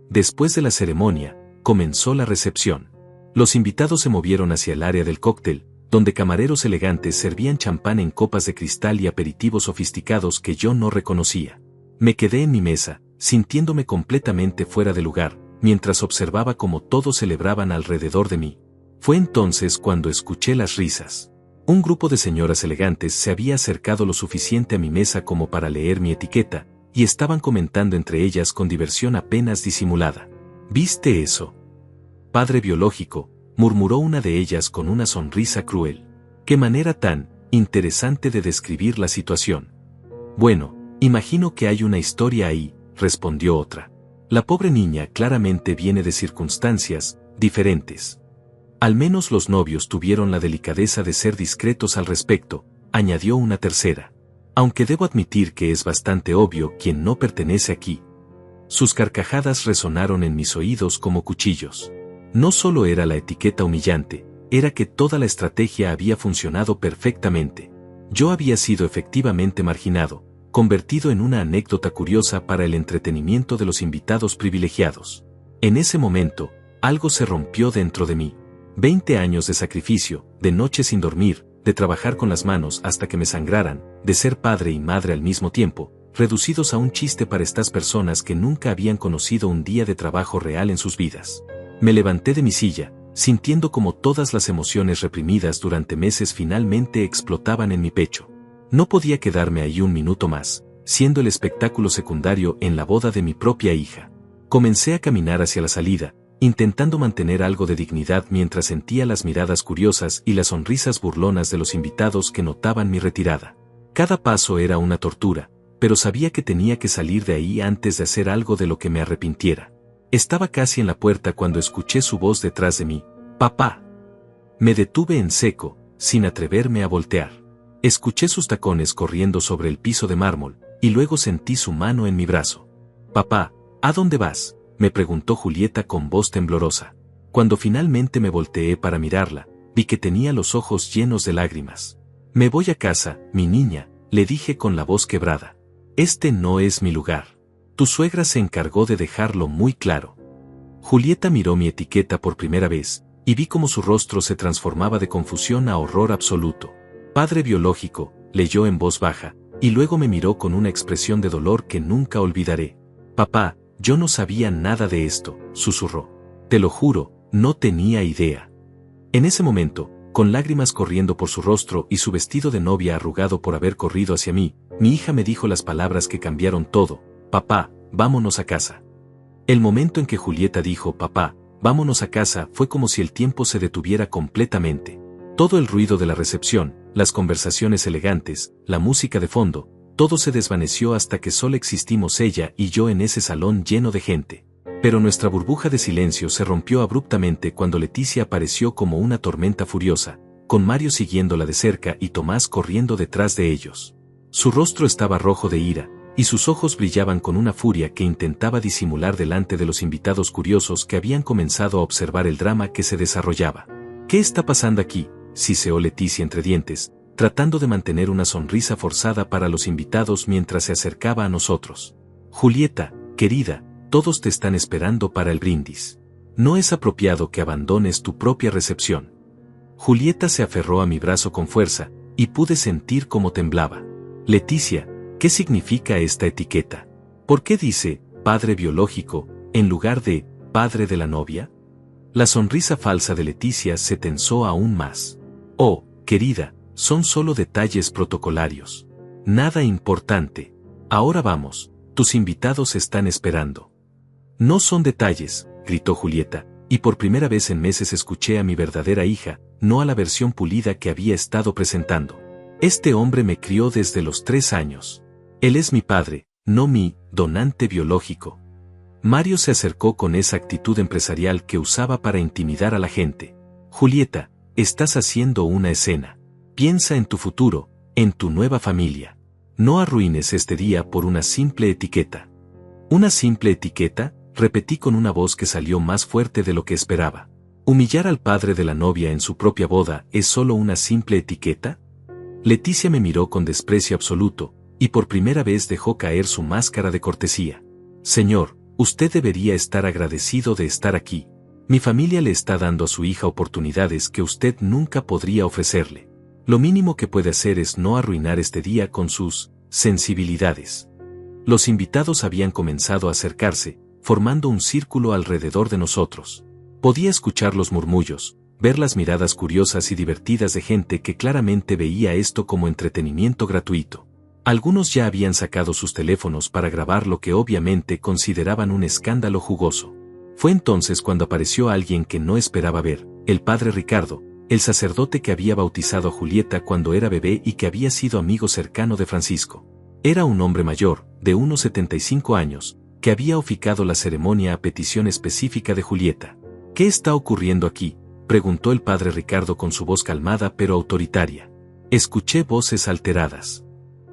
Después de la ceremonia, comenzó la recepción. Los invitados se movieron hacia el área del cóctel, donde camareros elegantes servían champán en copas de cristal y aperitivos sofisticados que yo no reconocía. Me quedé en mi mesa, sintiéndome completamente fuera de lugar, mientras observaba cómo todos celebraban alrededor de mí. Fue entonces cuando escuché las risas. Un grupo de señoras elegantes se había acercado lo suficiente a mi mesa como para leer mi etiqueta, y estaban comentando entre ellas con diversión apenas disimulada. ¿Viste eso? Padre biológico, murmuró una de ellas con una sonrisa cruel. Qué manera tan interesante de describir la situación. Bueno, imagino que hay una historia ahí, respondió otra. La pobre niña claramente viene de circunstancias diferentes. Al menos los novios tuvieron la delicadeza de ser discretos al respecto, añadió una tercera. Aunque debo admitir que es bastante obvio quién no pertenece aquí. Sus carcajadas resonaron en mis oídos como cuchillos. No solo era la etiqueta humillante, era que toda la estrategia había funcionado perfectamente. Yo había sido efectivamente marginado, convertido en una anécdota curiosa para el entretenimiento de los invitados privilegiados. En ese momento, algo se rompió dentro de mí. 20 años de sacrificio, de noches sin dormir, de trabajar con las manos hasta que me sangraran, de ser padre y madre al mismo tiempo, reducidos a un chiste para estas personas que nunca habían conocido un día de trabajo real en sus vidas. Me levanté de mi silla, sintiendo como todas las emociones reprimidas durante meses finalmente explotaban en mi pecho. No podía quedarme ahí un minuto más, siendo el espectáculo secundario en la boda de mi propia hija. Comencé a caminar hacia la salida, intentando mantener algo de dignidad mientras sentía las miradas curiosas y las sonrisas burlonas de los invitados que notaban mi retirada. Cada paso era una tortura, pero sabía que tenía que salir de ahí antes de hacer algo de lo que me arrepintiera. Estaba casi en la puerta cuando escuché su voz detrás de mí. «Papá». Me detuve en seco, sin atreverme a voltear. Escuché sus tacones corriendo sobre el piso de mármol, y luego sentí su mano en mi brazo. «Papá, ¿a dónde vas?», me preguntó Julieta con voz temblorosa. Cuando finalmente me volteé para mirarla, vi que tenía los ojos llenos de lágrimas. «Me voy a casa, mi niña», le dije con la voz quebrada. «Este no es mi lugar. Tu suegra se encargó de dejarlo muy claro». Julieta miró mi etiqueta por primera vez, y vi cómo su rostro se transformaba de confusión a horror absoluto. «Padre biológico», leyó en voz baja, y luego me miró con una expresión de dolor que nunca olvidaré. «Papá, yo no sabía nada de esto», susurró. «Te lo juro, no tenía idea». En ese momento, con lágrimas corriendo por su rostro y su vestido de novia arrugado por haber corrido hacia mí, mi hija me dijo las palabras que cambiaron todo. «Papá, vámonos a casa». El momento en que Julieta dijo «Papá, vámonos a casa» fue como si el tiempo se detuviera completamente. Todo el ruido de la recepción, las conversaciones elegantes, la música de fondo, todo se desvaneció hasta que solo existimos ella y yo en ese salón lleno de gente. Pero nuestra burbuja de silencio se rompió abruptamente cuando Leticia apareció como una tormenta furiosa, con Mario siguiéndola de cerca y Tomás corriendo detrás de ellos. Su rostro estaba rojo de ira, y sus ojos brillaban con una furia que intentaba disimular delante de los invitados curiosos que habían comenzado a observar el drama que se desarrollaba. «¿Qué está pasando aquí?», siseó Leticia entre dientes, tratando de mantener una sonrisa forzada para los invitados mientras se acercaba a nosotros. «Julieta, querida, todos te están esperando para el brindis. No es apropiado que abandones tu propia recepción». Julieta se aferró a mi brazo con fuerza, y pude sentir cómo temblaba. «Leticia, ¿qué significa esta etiqueta? ¿Por qué dice padre biológico en lugar de padre de la novia?» La sonrisa falsa de Leticia se tensó aún más. «Oh, querida, son solo detalles protocolarios. Nada importante. Ahora vamos, tus invitados están esperando». «No son detalles», gritó Julieta, y por primera vez en meses escuché a mi verdadera hija, no a la versión pulida que había estado presentando. «Este hombre me crió desde los 3 años. Él es mi padre, no mi donante biológico». Mario se acercó con esa actitud empresarial que usaba para intimidar a la gente. Julieta, estás haciendo una escena. Piensa en tu futuro, en tu nueva familia. No arruines este día por una simple etiqueta. ¿Una simple etiqueta?, repetí con una voz que salió más fuerte de lo que esperaba. ¿Humillar al padre de la novia en su propia boda es solo una simple etiqueta? Leticia me miró con desprecio absoluto, y por primera vez dejó caer su máscara de cortesía. Señor, usted debería estar agradecido de estar aquí. Mi familia le está dando a su hija oportunidades que usted nunca podría ofrecerle. Lo mínimo que puede hacer es no arruinar este día con sus sensibilidades. Los invitados habían comenzado a acercarse, formando un círculo alrededor de nosotros. Podía escuchar los murmullos, ver las miradas curiosas y divertidas de gente que claramente veía esto como entretenimiento gratuito. Algunos ya habían sacado sus teléfonos para grabar lo que obviamente consideraban un escándalo jugoso. Fue entonces cuando apareció alguien que no esperaba ver, el padre Ricardo, el sacerdote que había bautizado a Julieta cuando era bebé y que había sido amigo cercano de Francisco. Era un hombre mayor, de unos 75 años, que había oficiado la ceremonia a petición específica de Julieta. ¿Qué está ocurriendo aquí?, preguntó el padre Ricardo con su voz calmada pero autoritaria. Escuché voces alteradas.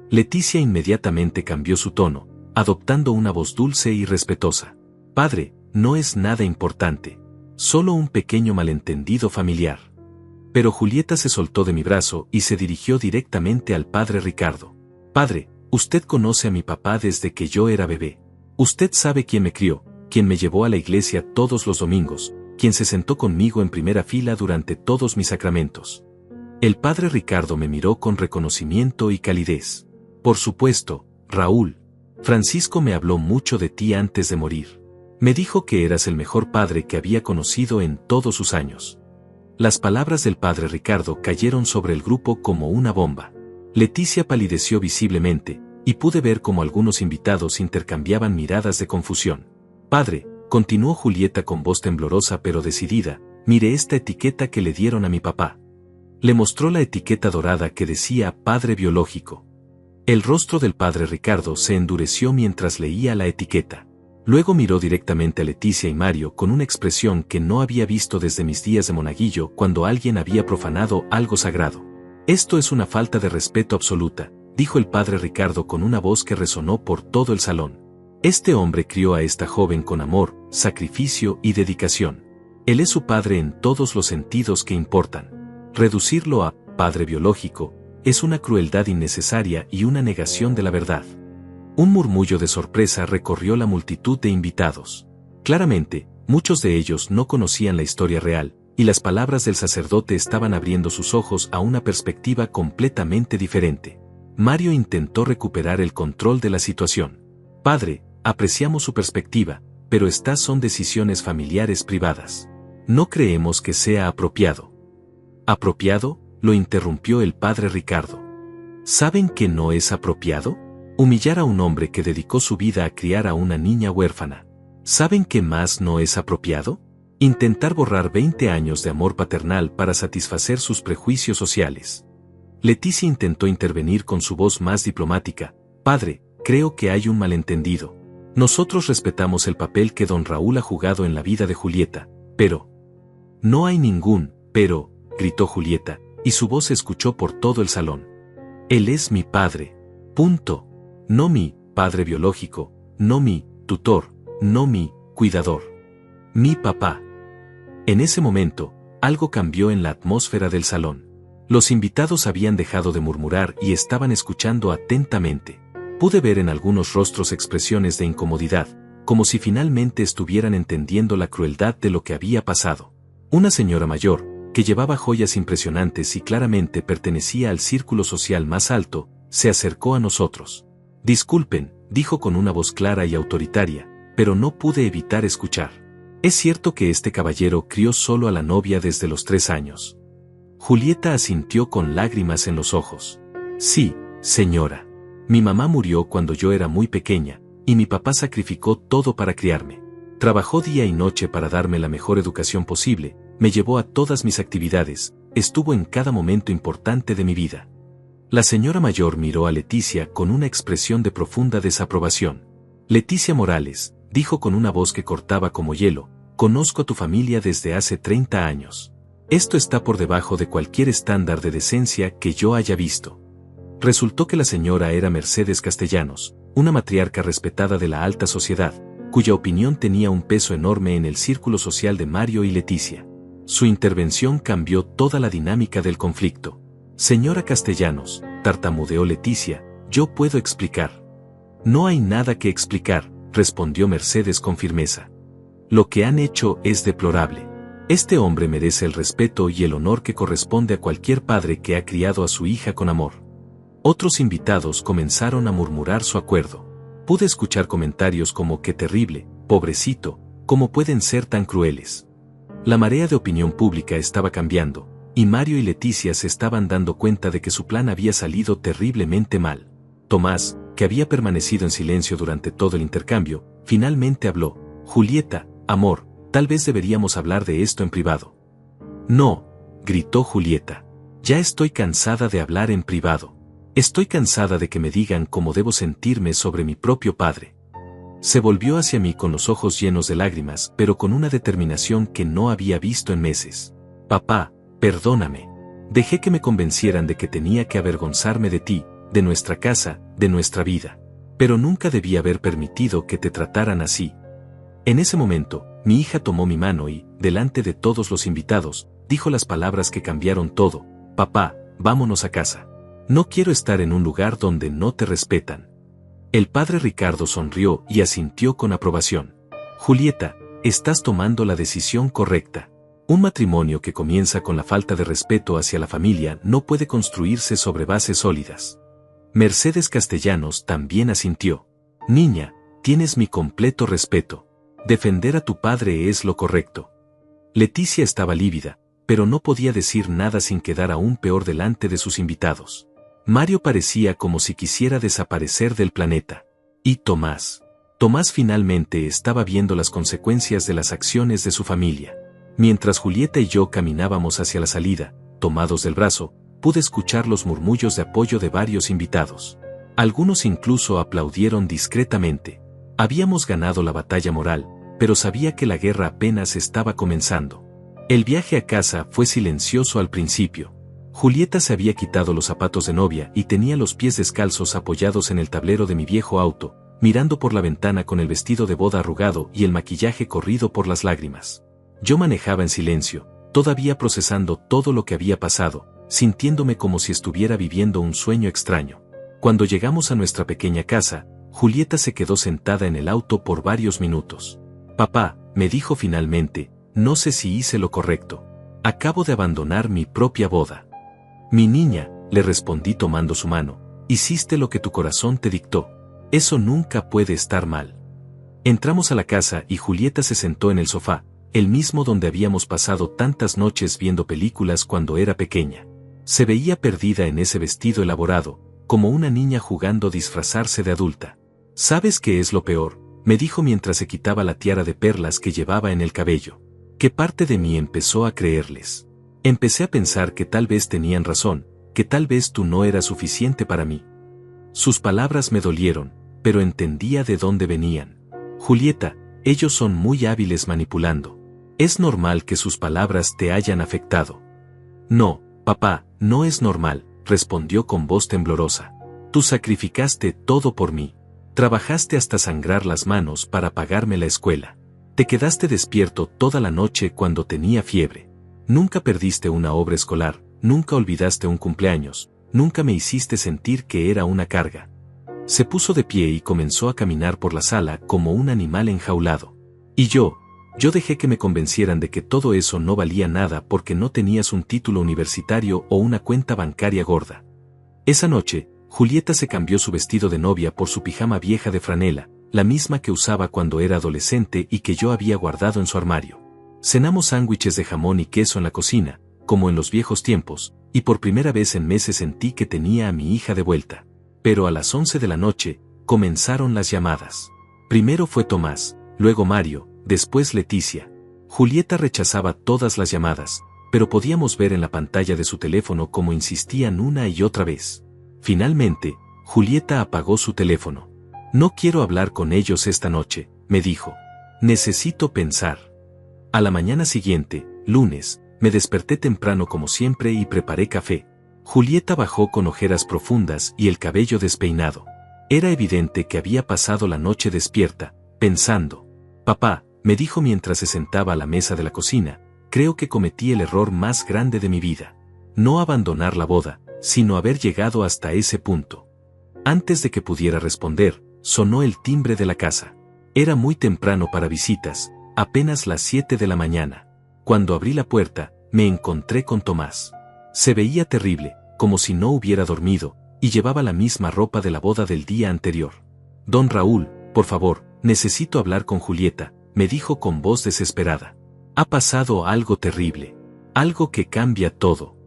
Leticia inmediatamente cambió su tono, adoptando una voz dulce y respetuosa. Padre, no es nada importante. Solo un pequeño malentendido familiar. Pero Julieta se soltó de mi brazo y se dirigió directamente al padre Ricardo. Padre, usted conoce a mi papá desde que yo era bebé. Usted sabe quién me crió, quién me llevó a la iglesia todos los domingos, quien se sentó conmigo en primera fila durante todos mis sacramentos. El padre Ricardo me miró con reconocimiento y calidez. Por supuesto, Raúl. Francisco me habló mucho de ti antes de morir. Me dijo que eras el mejor padre que había conocido en todos sus años. Las palabras del padre Ricardo cayeron sobre el grupo como una bomba. Leticia palideció visiblemente, y pude ver cómo algunos invitados intercambiaban miradas de confusión. Padre, continuó Julieta con voz temblorosa pero decidida, mire esta etiqueta que le dieron a mi papá. Le mostró la etiqueta dorada que decía Padre Biológico. El rostro del padre Ricardo se endureció mientras leía la etiqueta. Luego miró directamente a Leticia y Mario con una expresión que no había visto desde mis días de monaguillo cuando alguien había profanado algo sagrado. Esto es una falta de respeto absoluta, dijo el padre Ricardo con una voz que resonó por todo el salón. Este hombre crió a esta joven con amor, sacrificio y dedicación. Él es su padre en todos los sentidos que importan. Reducirlo a padre biológico es una crueldad innecesaria y una negación de la verdad. Un murmullo de sorpresa recorrió la multitud de invitados. Claramente, muchos de ellos no conocían la historia real, y las palabras del sacerdote estaban abriendo sus ojos a una perspectiva completamente diferente. Mario intentó recuperar el control de la situación. Padre, apreciamos su perspectiva, pero estas son decisiones familiares privadas. No creemos que sea apropiado. ¿Apropiado?, lo interrumpió el padre Ricardo. ¿Saben que no es apropiado? Humillar a un hombre que dedicó su vida a criar a una niña huérfana. ¿Saben qué más no es apropiado? Intentar borrar 20 años de amor paternal para satisfacer sus prejuicios sociales. Leticia intentó intervenir con su voz más diplomática. Padre, creo que hay un malentendido. Nosotros respetamos el papel que don Raúl ha jugado en la vida de Julieta, pero... No hay ningún, pero, gritó Julieta, y su voz se escuchó por todo el salón. Él es mi padre. Punto. No mi padre biológico, no mi tutor, no mi cuidador. Mi papá. En ese momento, algo cambió en la atmósfera del salón. Los invitados habían dejado de murmurar y estaban escuchando atentamente. Pude ver en algunos rostros expresiones de incomodidad, como si finalmente estuvieran entendiendo la crueldad de lo que había pasado. Una señora mayor, que llevaba joyas impresionantes y claramente pertenecía al círculo social más alto, se acercó a nosotros. Disculpen, dijo con una voz clara y autoritaria, pero no pude evitar escuchar. ¿Es cierto que este caballero crió solo a la novia desde los 3 años? Julieta asintió con lágrimas en los ojos. Sí, señora. Mi mamá murió cuando yo era muy pequeña, y mi papá sacrificó todo para criarme. Trabajó día y noche para darme la mejor educación posible, me llevó a todas mis actividades, estuvo en cada momento importante de mi vida. La señora mayor miró a Leticia con una expresión de profunda desaprobación. Leticia Morales, dijo con una voz que cortaba como hielo, conozco a tu familia desde hace 30 años. Esto está por debajo de cualquier estándar de decencia que yo haya visto. Resultó que la señora era Mercedes Castellanos, una matriarca respetada de la alta sociedad, cuya opinión tenía un peso enorme en el círculo social de Mario y Leticia. Su intervención cambió toda la dinámica del conflicto. Señora Castellanos, tartamudeó Leticia, yo puedo explicar. No hay nada que explicar, respondió Mercedes con firmeza. Lo que han hecho es deplorable. Este hombre merece el respeto y el honor que corresponde a cualquier padre que ha criado a su hija con amor. Otros invitados comenzaron a murmurar su acuerdo. Pude escuchar comentarios como qué terrible, pobrecito, cómo pueden ser tan crueles. La marea de opinión pública estaba cambiando, y Mario y Leticia se estaban dando cuenta de que su plan había salido terriblemente mal. Tomás, que había permanecido en silencio durante todo el intercambio, finalmente habló. Julieta, amor, tal vez deberíamos hablar de esto en privado. No, gritó Julieta. Ya estoy cansada de hablar en privado. Estoy cansada de que me digan cómo debo sentirme sobre mi propio padre. Se volvió hacia mí con los ojos llenos de lágrimas, pero con una determinación que no había visto en meses. Papá, perdóname. Dejé que me convencieran de que tenía que avergonzarme de ti, de nuestra casa, de nuestra vida. Pero nunca debí haber permitido que te trataran así. En ese momento, mi hija tomó mi mano y, delante de todos los invitados, dijo las palabras que cambiaron todo. Papá, vámonos a casa. No quiero estar en un lugar donde no te respetan. El padre Ricardo sonrió y asintió con aprobación. Julieta, estás tomando la decisión correcta. Un matrimonio que comienza con la falta de respeto hacia la familia no puede construirse sobre bases sólidas. Mercedes Castellanos también asintió. Niña, tienes mi completo respeto. Defender a tu padre es lo correcto. Leticia estaba lívida, pero no podía decir nada sin quedar aún peor delante de sus invitados. Mario parecía como si quisiera desaparecer del planeta. Y Tomás. Tomás finalmente estaba viendo las consecuencias de las acciones de su familia. Mientras Julieta y yo caminábamos hacia la salida, tomados del brazo, pude escuchar los murmullos de apoyo de varios invitados. Algunos incluso aplaudieron discretamente. Habíamos ganado la batalla moral, pero sabía que la guerra apenas estaba comenzando. El viaje a casa fue silencioso al principio. Julieta se había quitado los zapatos de novia y tenía los pies descalzos apoyados en el tablero de mi viejo auto, mirando por la ventana con el vestido de boda arrugado y el maquillaje corrido por las lágrimas. Yo manejaba en silencio, todavía procesando todo lo que había pasado, sintiéndome como si estuviera viviendo un sueño extraño. Cuando llegamos a nuestra pequeña casa, Julieta se quedó sentada en el auto por varios minutos. Papá, me dijo finalmente, no sé si hice lo correcto. Acabo de abandonar mi propia boda. Mi niña, le respondí tomando su mano, hiciste lo que tu corazón te dictó. Eso nunca puede estar mal. Entramos a la casa y Julieta se sentó en el sofá, el mismo donde habíamos pasado tantas noches viendo películas cuando era pequeña. Se veía perdida en ese vestido elaborado, como una niña jugando a disfrazarse de adulta. ¿Sabes qué es lo peor?, me dijo mientras se quitaba la tiara de perlas que llevaba en el cabello. ¿Qué parte de mí empezó a creerles? Empecé a pensar que tal vez tenían razón, que tal vez tú no eras suficiente para mí. Sus palabras me dolieron, pero entendía de dónde venían. Julieta, ellos son muy hábiles manipulando. Es normal que sus palabras te hayan afectado. No, papá, no es normal, respondió con voz temblorosa. Tú sacrificaste todo por mí. Trabajaste hasta sangrar las manos para pagarme la escuela. Te quedaste despierto toda la noche cuando tenía fiebre. Nunca perdiste una obra escolar, nunca olvidaste un cumpleaños, nunca me hiciste sentir que era una carga. Se puso de pie y comenzó a caminar por la sala como un animal enjaulado. Y yo dejé que me convencieran de que todo eso no valía nada porque no tenías un título universitario o una cuenta bancaria gorda. Esa noche, Julieta se cambió su vestido de novia por su pijama vieja de franela, la misma que usaba cuando era adolescente y que yo había guardado en su armario. Cenamos sándwiches de jamón y queso en la cocina, como en los viejos tiempos, y por primera vez en meses sentí que tenía a mi hija de vuelta. Pero a las 11 de la noche, comenzaron las llamadas. Primero fue Tomás, luego Mario, después Leticia. Julieta rechazaba todas las llamadas, pero podíamos ver en la pantalla de su teléfono cómo insistían una y otra vez. Finalmente, Julieta apagó su teléfono. No quiero hablar con ellos esta noche, me dijo. Necesito pensar. A la mañana siguiente, lunes, me desperté temprano como siempre y preparé café. Julieta bajó con ojeras profundas y el cabello despeinado. Era evidente que había pasado la noche despierta, pensando. Papá, me dijo mientras se sentaba a la mesa de la cocina, creo que cometí el error más grande de mi vida. No abandonar la boda, sino haber llegado hasta ese punto. Antes de que pudiera responder, sonó el timbre de la casa. Era muy temprano para visitas, apenas las 7 de la mañana. Cuando abrí la puerta, me encontré con Tomás. Se veía terrible, como si no hubiera dormido, y llevaba la misma ropa de la boda del día anterior. Don Raúl, por favor, necesito hablar con Julieta, me dijo con voz desesperada. Ha pasado algo terrible. Algo que cambia todo.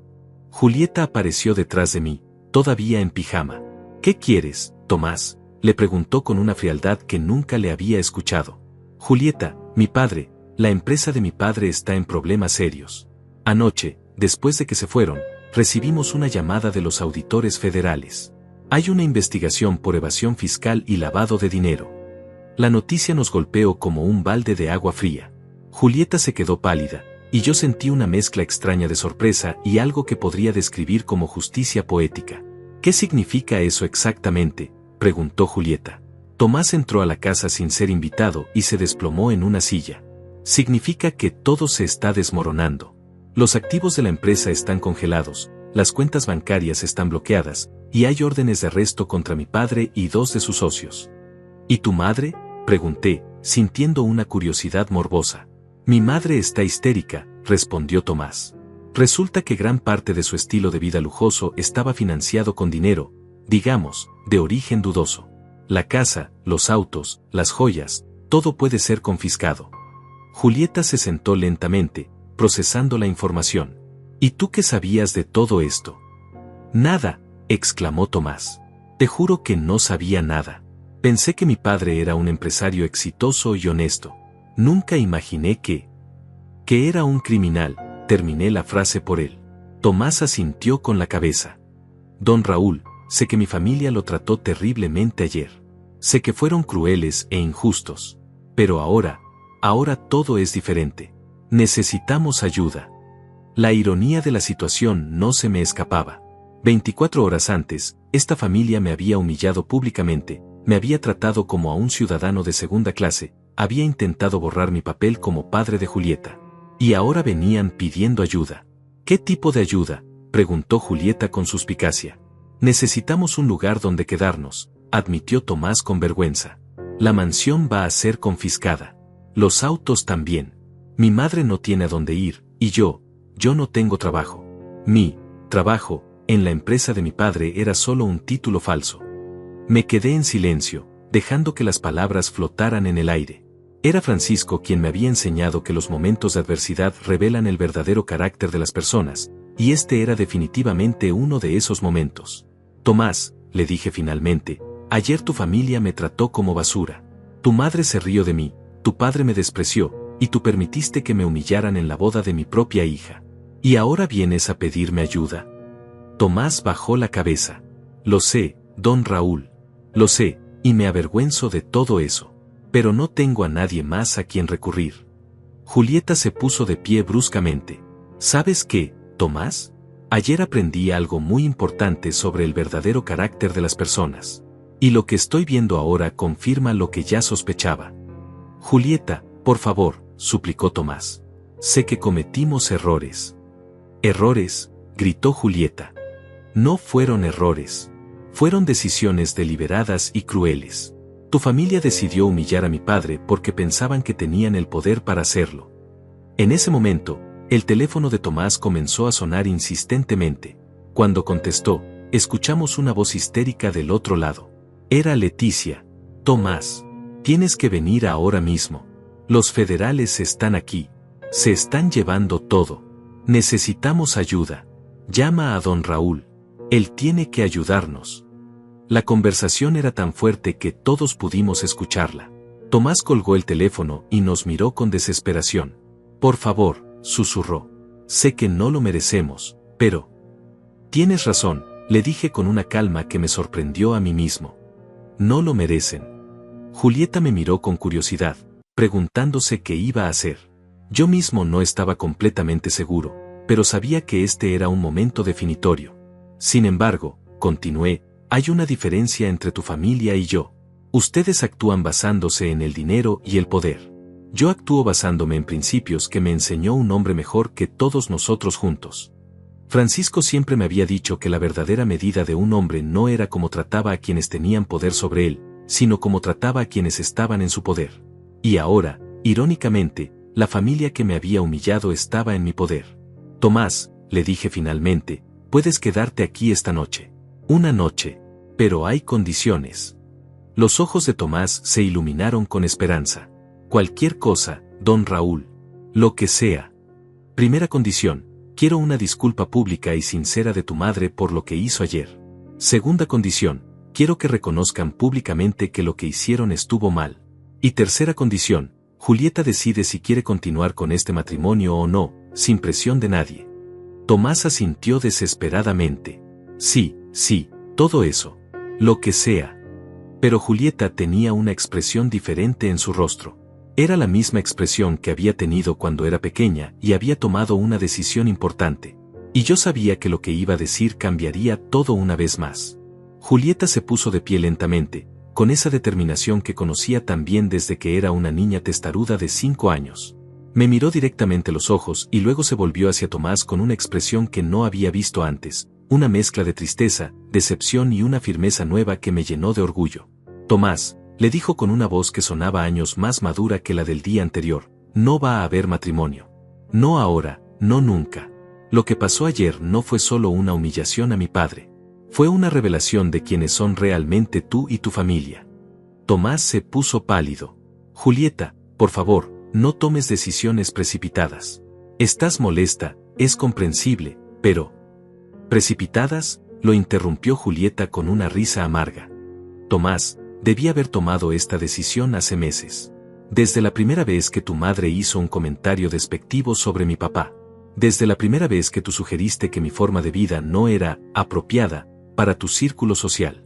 Julieta apareció detrás de mí, todavía en pijama. ¿Qué quieres, Tomás?, le preguntó con una frialdad que nunca le había escuchado. Julieta, mi padre, la empresa de mi padre está en problemas serios. Anoche, después de que se fueron, recibimos una llamada de los auditores federales. Hay una investigación por evasión fiscal y lavado de dinero. La noticia nos golpeó como un balde de agua fría. Julieta se quedó pálida, y yo sentí una mezcla extraña de sorpresa y algo que podría describir como justicia poética. ¿Qué significa eso exactamente?, preguntó Julieta. Tomás entró a la casa sin ser invitado y se desplomó en una silla. Significa que todo se está desmoronando. Los activos de la empresa están congelados, las cuentas bancarias están bloqueadas, y hay órdenes de arresto contra mi padre y 2 de sus socios. ¿Y tu madre?, pregunté, sintiendo una curiosidad morbosa. Mi madre está histérica, respondió Tomás. Resulta que gran parte de su estilo de vida lujoso estaba financiado con dinero, digamos, de origen dudoso. La casa, los autos, las joyas, todo puede ser confiscado. Julieta se sentó lentamente, procesando la información. ¿Y tú qué sabías de todo esto? Nada, exclamó Tomás. Te juro que no sabía nada. Pensé que mi padre era un empresario exitoso y honesto. Nunca imaginé que era un criminal, terminé la frase por él. Tomás asintió con la cabeza. Don Raúl, sé que mi familia lo trató terriblemente ayer. Sé que fueron crueles e injustos. Pero ahora todo es diferente. Necesitamos ayuda. La ironía de la situación no se me escapaba. 24 horas antes, esta familia me había humillado públicamente, me había tratado como a un ciudadano de segunda clase, había intentado borrar mi papel como padre de Julieta. Y ahora venían pidiendo ayuda. ¿Qué tipo de ayuda?, preguntó Julieta con suspicacia. Necesitamos un lugar donde quedarnos, admitió Tomás con vergüenza. La mansión va a ser confiscada. Los autos también. Mi madre no tiene a dónde ir, y yo no tengo trabajo. Mi trabajo en la empresa de mi padre era solo un título falso. Me quedé en silencio, dejando que las palabras flotaran en el aire. Era Francisco quien me había enseñado que los momentos de adversidad revelan el verdadero carácter de las personas, y este era definitivamente uno de esos momentos. Tomás, le dije finalmente, ayer tu familia me trató como basura. Tu madre se rió de mí, tu padre me despreció, y tú permitiste que me humillaran en la boda de mi propia hija. ¿Y ahora vienes a pedirme ayuda? Tomás bajó la cabeza. Lo sé, don Raúl. Lo sé, y me avergüenzo de todo eso. Pero no tengo a nadie más a quien recurrir. Julieta se puso de pie bruscamente. ¿Sabes qué, Tomás? Ayer aprendí algo muy importante sobre el verdadero carácter de las personas. Y lo que estoy viendo ahora confirma lo que ya sospechaba. Julieta, por favor, suplicó Tomás. Sé que cometimos errores. ¿Errores?, gritó Julieta. No fueron errores. Fueron decisiones deliberadas y crueles. Tu familia decidió humillar a mi padre porque pensaban que tenían el poder para hacerlo. En ese momento, el teléfono de Tomás comenzó a sonar insistentemente. Cuando contestó, escuchamos una voz histérica del otro lado. Era Leticia. Tomás, tienes que venir ahora mismo. Los federales están aquí. Se están llevando todo. Necesitamos ayuda. Llama a don Raúl. Él tiene que ayudarnos. La conversación era tan fuerte que todos pudimos escucharla. Tomás colgó el teléfono y nos miró con desesperación. Por favor, susurró. Sé que no lo merecemos, pero... Tienes razón, le dije con una calma que me sorprendió a mí mismo. No lo merecen. Julieta me miró con curiosidad, preguntándose qué iba a hacer. Yo mismo no estaba completamente seguro, pero sabía que este era un momento definitorio. Sin embargo, continué, hay una diferencia entre tu familia y yo. Ustedes actúan basándose en el dinero y el poder. Yo actúo basándome en principios que me enseñó un hombre mejor que todos nosotros juntos. Francisco siempre me había dicho que la verdadera medida de un hombre no era cómo trataba a quienes tenían poder sobre él, sino cómo trataba a quienes estaban en su poder. Y ahora, irónicamente, la familia que me había humillado estaba en mi poder. Tomás, le dije finalmente, puedes quedarte aquí esta noche. Una noche. Pero hay condiciones. Los ojos de Tomás se iluminaron con esperanza. Cualquier cosa, don Raúl. Lo que sea. Primera condición, quiero una disculpa pública y sincera de tu madre por lo que hizo ayer. Segunda condición, quiero que reconozcan públicamente que lo que hicieron estuvo mal. Y tercera condición, Julieta decide si quiere continuar con este matrimonio o no, sin presión de nadie. Tomás asintió desesperadamente. Sí, todo eso. Lo que sea. Pero Julieta tenía una expresión diferente en su rostro. Era la misma expresión que había tenido cuando era pequeña y había tomado una decisión importante. Y yo sabía que lo que iba a decir cambiaría todo una vez más. Julieta se puso de pie lentamente, con esa determinación que conocía tan bien desde que era una niña testaruda de 5 años. Me miró directamente los ojos y luego se volvió hacia Tomás con una expresión que no había visto antes, una mezcla de tristeza, decepción y una firmeza nueva que me llenó de orgullo. Tomás, le dijo con una voz que sonaba años más madura que la del día anterior, no va a haber matrimonio. No ahora, no nunca. Lo que pasó ayer no fue solo una humillación a mi padre. Fue una revelación de quiénes son realmente tú y tu familia. Tomás se puso pálido. Julieta, por favor, no tomes decisiones precipitadas. Estás molesta, es comprensible, pero... ¿Precipitadas? Lo interrumpió Julieta con una risa amarga. Tomás, debí haber tomado esta decisión hace meses. Desde la primera vez que tu madre hizo un comentario despectivo sobre mi papá. Desde la primera vez que tú sugeriste que mi forma de vida no era apropiada para tu círculo social.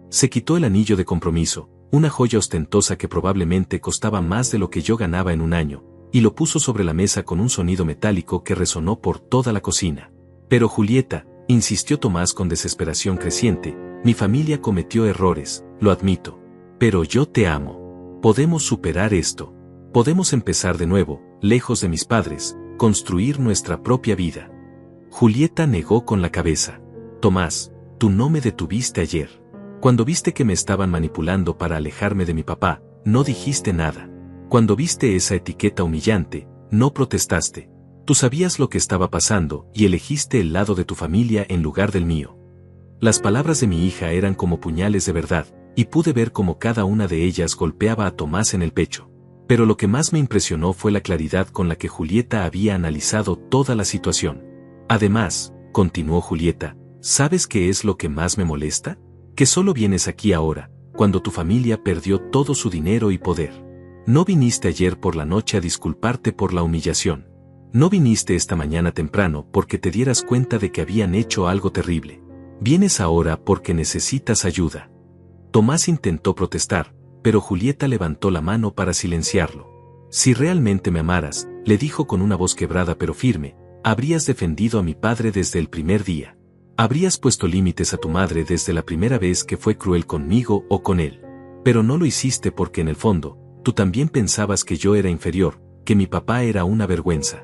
Se quitó el anillo de compromiso, una joya ostentosa que probablemente costaba más de lo que yo ganaba en un año, y lo puso sobre la mesa con un sonido metálico que resonó por toda la cocina. Pero Julieta, insistió Tomás con desesperación creciente, mi familia cometió errores, lo admito. Pero yo te amo. Podemos superar esto. Podemos empezar de nuevo, lejos de mis padres, construir nuestra propia vida. Julieta negó con la cabeza. Tomás, tú no me detuviste ayer. Cuando viste que me estaban manipulando para alejarme de mi papá, no dijiste nada. Cuando viste esa etiqueta humillante, no protestaste. Tú sabías lo que estaba pasando y elegiste el lado de tu familia en lugar del mío. Las palabras de mi hija eran como puñales de verdad, y pude ver cómo cada una de ellas golpeaba a Tomás en el pecho. Pero lo que más me impresionó fue la claridad con la que Julieta había analizado toda la situación. Además, continuó Julieta, ¿sabes qué es lo que más me molesta? Que solo vienes aquí ahora, cuando tu familia perdió todo su dinero y poder. No viniste ayer por la noche a disculparte por la humillación. No viniste esta mañana temprano porque te dieras cuenta de que habían hecho algo terrible. Vienes ahora porque necesitas ayuda. Tomás intentó protestar, pero Julieta levantó la mano para silenciarlo. Si realmente me amaras, le dijo con una voz quebrada pero firme, habrías defendido a mi padre desde el primer día. Habrías puesto límites a tu madre desde la primera vez que fue cruel conmigo o con él. Pero no lo hiciste porque en el fondo, tú también pensabas que yo era inferior, que mi papá era una vergüenza.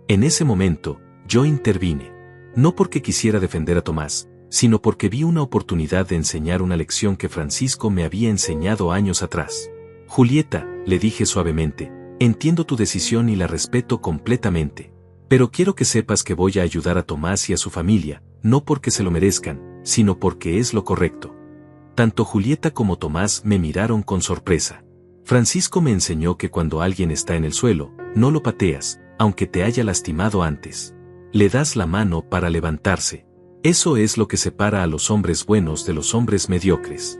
En ese momento, yo intervine. No porque quisiera defender a Tomás, sino porque vi una oportunidad de enseñar una lección que Francisco me había enseñado años atrás. Julieta, le dije suavemente, entiendo tu decisión y la respeto completamente. Pero quiero que sepas que voy a ayudar a Tomás y a su familia, no porque se lo merezcan, sino porque es lo correcto. Tanto Julieta como Tomás me miraron con sorpresa. Francisco me enseñó que cuando alguien está en el suelo, no lo pateas, aunque te haya lastimado antes. Le das la mano para levantarse. Eso es lo que separa a los hombres buenos de los hombres mediocres.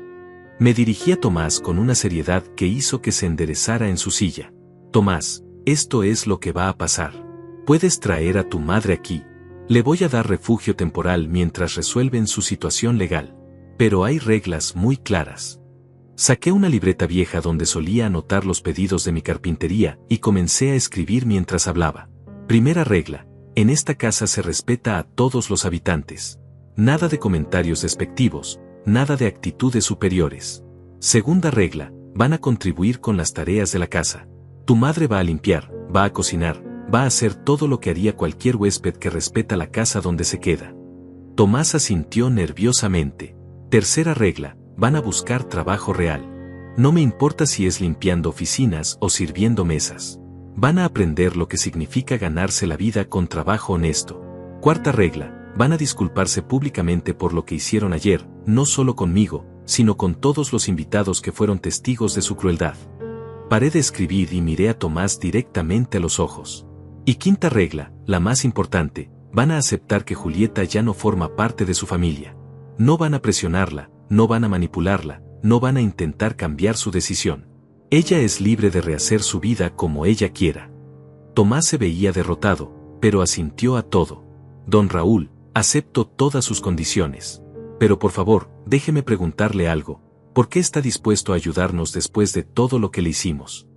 Me dirigí a Tomás con una seriedad que hizo que se enderezara en su silla. Tomás, esto es lo que va a pasar. Puedes traer a tu madre aquí. Le voy a dar refugio temporal mientras resuelven su situación legal. Pero hay reglas muy claras. Saqué una libreta vieja donde solía anotar los pedidos de mi carpintería y comencé a escribir mientras hablaba. Primera regla: en esta casa se respeta a todos los habitantes. Nada de comentarios despectivos, nada de actitudes superiores. Segunda regla: van a contribuir con las tareas de la casa. Tu madre va a limpiar, va a cocinar, va a hacer todo lo que haría cualquier huésped que respeta la casa donde se queda. Tomás asintió nerviosamente. Tercera regla: van a buscar trabajo real. No me importa si es limpiando oficinas o sirviendo mesas. Van a aprender lo que significa ganarse la vida con trabajo honesto. Cuarta regla: van a disculparse públicamente por lo que hicieron ayer, no solo conmigo, sino con todos los invitados que fueron testigos de su crueldad. Paré de escribir y miré a Tomás directamente a los ojos. Y quinta regla, la más importante: van a aceptar que Julieta ya no forma parte de su familia. No van a presionarla, no van a manipularla, no van a intentar cambiar su decisión. Ella es libre de rehacer su vida como ella quiera. Tomás se veía derrotado, pero asintió a todo. Don Raúl, acepto todas sus condiciones. Pero por favor, déjeme preguntarle algo. ¿Por qué está dispuesto a ayudarnos después de todo lo que le hicimos?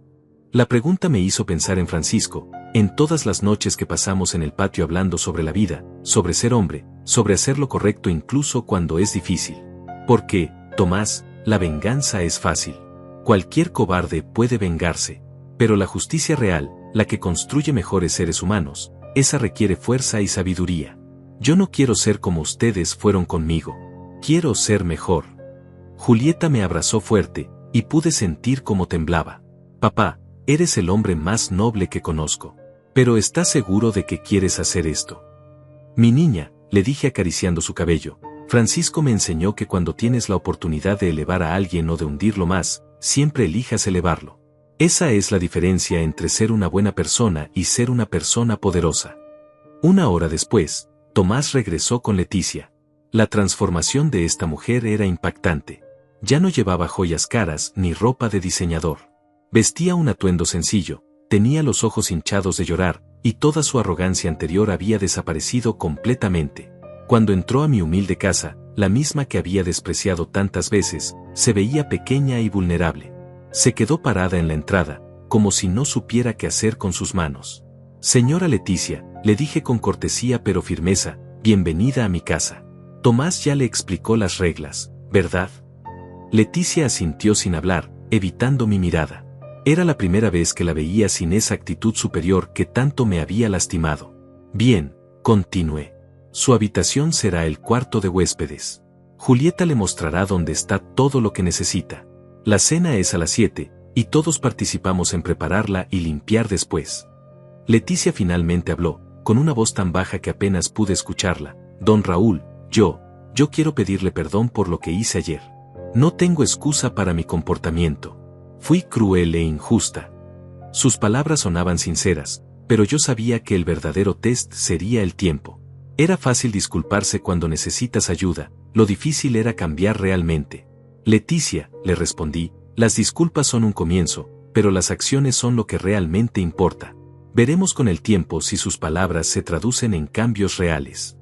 La pregunta me hizo pensar en Francisco, en todas las noches que pasamos en el patio hablando sobre la vida, sobre ser hombre, sobre hacer lo correcto incluso cuando es difícil. Porque, Tomás, la venganza es fácil. Cualquier cobarde puede vengarse, pero la justicia real, la que construye mejores seres humanos, esa requiere fuerza y sabiduría. Yo no quiero ser como ustedes fueron conmigo. Quiero ser mejor. Julieta me abrazó fuerte, y pude sentir cómo temblaba. Papá, eres el hombre más noble que conozco. Pero ¿estás seguro de que quieres hacer esto? Mi niña, le dije acariciando su cabello, Francisco me enseñó que cuando tienes la oportunidad de elevar a alguien o de hundirlo más, siempre elijas elevarlo. Esa es la diferencia entre ser una buena persona y ser una persona poderosa. Una hora después, Tomás regresó con Leticia. La transformación de esta mujer era impactante. Ya no llevaba joyas caras ni ropa de diseñador. Vestía un atuendo sencillo, tenía los ojos hinchados de llorar, y toda su arrogancia anterior había desaparecido completamente. Cuando entró a mi humilde casa, la misma que había despreciado tantas veces, se veía pequeña y vulnerable. Se quedó parada en la entrada, como si no supiera qué hacer con sus manos. Señora Leticia, le dije con cortesía pero firmeza, bienvenida a mi casa. Tomás ya le explicó las reglas, ¿verdad? Leticia asintió sin hablar, evitando mi mirada. Era la primera vez que la veía sin esa actitud superior que tanto me había lastimado. Bien, continué. Su habitación será el cuarto de huéspedes. Julieta le mostrará dónde está todo lo que necesita. La cena es a las 7, y todos participamos en prepararla y limpiar después. Leticia finalmente habló, con una voz tan baja que apenas pude escucharla. Don Raúl, yo quiero pedirle perdón por lo que hice ayer. No tengo excusa para mi comportamiento. Fui cruel e injusta. Sus palabras sonaban sinceras, pero yo sabía que el verdadero test sería el tiempo. Era fácil disculparse cuando necesitas ayuda, lo difícil era cambiar realmente. Leticia, le respondí, las disculpas son un comienzo, pero las acciones son lo que realmente importa. Veremos con el tiempo si sus palabras se traducen en cambios reales.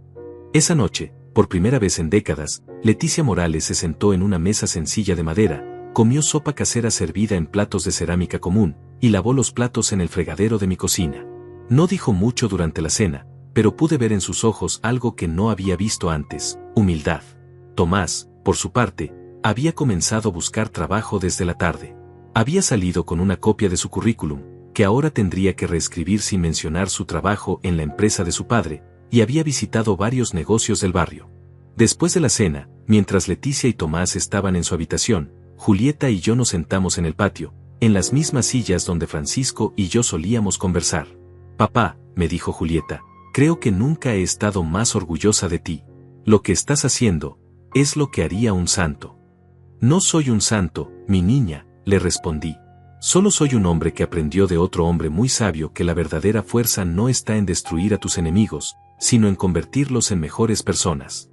Esa noche, por primera vez en décadas, Leticia Morales se sentó en una mesa sencilla de madera, comió sopa casera servida en platos de cerámica común, y lavó los platos en el fregadero de mi cocina. No dijo mucho durante la cena, pero pude ver en sus ojos algo que no había visto antes, humildad. Tomás, por su parte, había comenzado a buscar trabajo desde la tarde. Había salido con una copia de su currículum, que ahora tendría que reescribir sin mencionar su trabajo en la empresa de su padre, y había visitado varios negocios del barrio. Después de la cena, mientras Leticia y Tomás estaban en su habitación, Julieta y yo nos sentamos en el patio, en las mismas sillas donde Francisco y yo solíamos conversar. Papá, me dijo Julieta, creo que nunca he estado más orgullosa de ti. Lo que estás haciendo es lo que haría un santo. No soy un santo, mi niña, le respondí. Solo soy un hombre que aprendió de otro hombre muy sabio que la verdadera fuerza no está en destruir a tus enemigos, sino en convertirlos en mejores personas.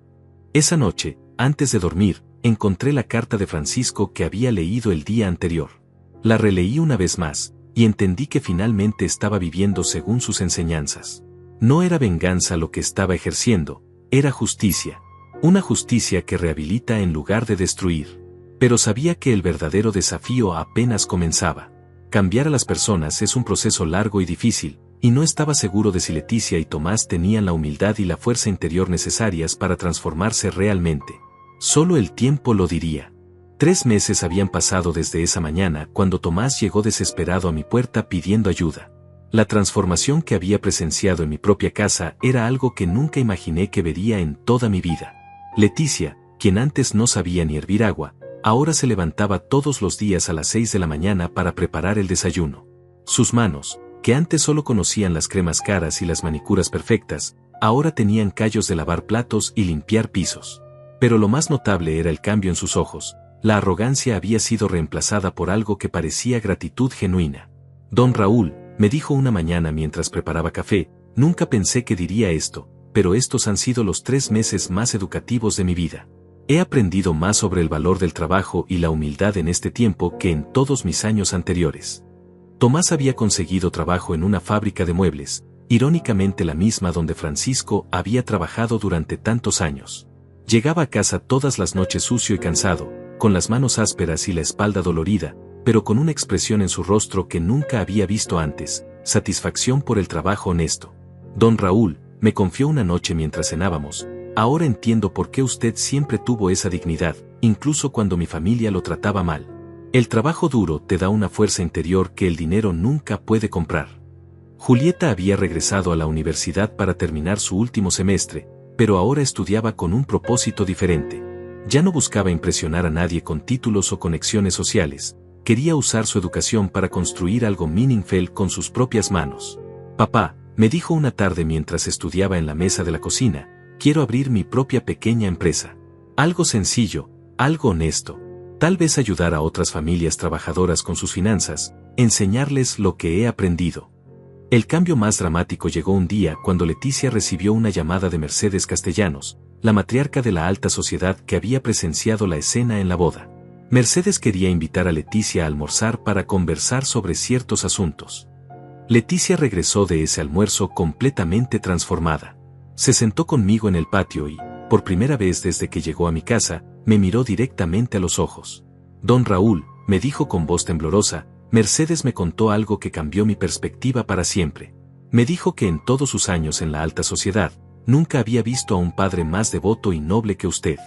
Esa noche, antes de dormir, encontré la carta de Francisco que había leído el día anterior. La releí una vez más, y entendí que finalmente estaba viviendo según sus enseñanzas. No era venganza lo que estaba ejerciendo, era justicia. Una justicia que rehabilita en lugar de destruir. Pero sabía que el verdadero desafío apenas comenzaba. Cambiar a las personas es un proceso largo y difícil, y no estaba seguro de si Leticia y Tomás tenían la humildad y la fuerza interior necesarias para transformarse realmente. Solo el tiempo lo diría. 3 meses habían pasado desde esa mañana cuando Tomás llegó desesperado a mi puerta pidiendo ayuda. La transformación que había presenciado en mi propia casa era algo que nunca imaginé que vería en toda mi vida. Leticia, quien antes no sabía ni hervir agua, ahora se levantaba todos los días a las 6 de la mañana para preparar el desayuno. Sus manos, que antes solo conocían las cremas caras y las manicuras perfectas, ahora tenían callos de lavar platos y limpiar pisos. Pero lo más notable era el cambio en sus ojos. La arrogancia había sido reemplazada por algo que parecía gratitud genuina. Don Raúl, me dijo una mañana mientras preparaba café, nunca pensé que diría esto, pero estos han sido los 3 meses más educativos de mi vida. He aprendido más sobre el valor del trabajo y la humildad en este tiempo que en todos mis años anteriores. Tomás había conseguido trabajo en una fábrica de muebles, irónicamente la misma donde Francisco había trabajado durante tantos años. Llegaba a casa todas las noches sucio y cansado, con las manos ásperas y la espalda dolorida, pero con una expresión en su rostro que nunca había visto antes, satisfacción por el trabajo honesto. Don Raúl, me confió una noche mientras cenábamos, ahora entiendo por qué usted siempre tuvo esa dignidad, incluso cuando mi familia lo trataba mal. El trabajo duro te da una fuerza interior que el dinero nunca puede comprar. Julieta había regresado a la universidad para terminar su último semestre, pero ahora estudiaba con un propósito diferente. Ya no buscaba impresionar a nadie con títulos o conexiones sociales, quería usar su educación para construir algo meaningful con sus propias manos. Papá, me dijo una tarde mientras estudiaba en la mesa de la cocina, quiero abrir mi propia pequeña empresa. Algo sencillo, algo honesto. Tal vez ayudar a otras familias trabajadoras con sus finanzas, enseñarles lo que he aprendido. El cambio más dramático llegó un día cuando Leticia recibió una llamada de Mercedes Castellanos, la matriarca de la alta sociedad que había presenciado la escena en la boda. Mercedes quería invitar a Leticia a almorzar para conversar sobre ciertos asuntos. Leticia regresó de ese almuerzo completamente transformada. Se sentó conmigo en el patio y, por primera vez desde que llegó a mi casa, me miró directamente a los ojos. Don Raúl, me dijo con voz temblorosa, Mercedes me contó algo que cambió mi perspectiva para siempre. Me dijo que en todos sus años en la alta sociedad, nunca había visto a un padre más devoto y noble que usted.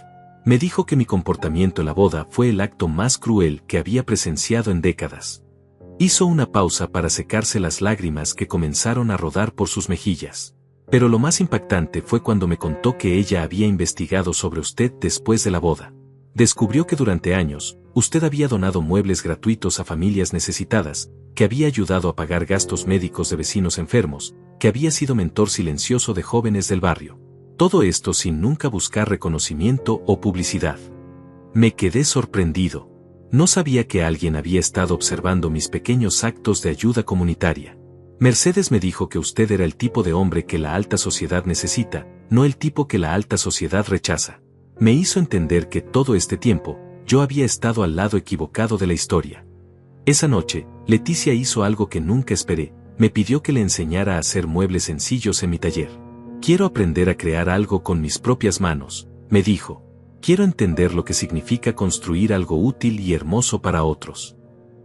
Me dijo que mi comportamiento en la boda fue el acto más cruel que había presenciado en décadas. Hizo una pausa para secarse las lágrimas que comenzaron a rodar por sus mejillas. Pero lo más impactante fue cuando me contó que ella había investigado sobre usted después de la boda. Descubrió que durante años, usted había donado muebles gratuitos a familias necesitadas, que había ayudado a pagar gastos médicos de vecinos enfermos, que había sido mentor silencioso de jóvenes del barrio. Todo esto sin nunca buscar reconocimiento o publicidad. Me quedé sorprendido. No sabía que alguien había estado observando mis pequeños actos de ayuda comunitaria. Mercedes me dijo que usted era el tipo de hombre que la alta sociedad necesita, no el tipo que la alta sociedad rechaza. Me hizo entender que todo este tiempo, yo había estado al lado equivocado de la historia. Esa noche, Leticia hizo algo que nunca esperé, me pidió que le enseñara a hacer muebles sencillos en mi taller. Quiero aprender a crear algo con mis propias manos, me dijo. Quiero entender lo que significa construir algo útil y hermoso para otros.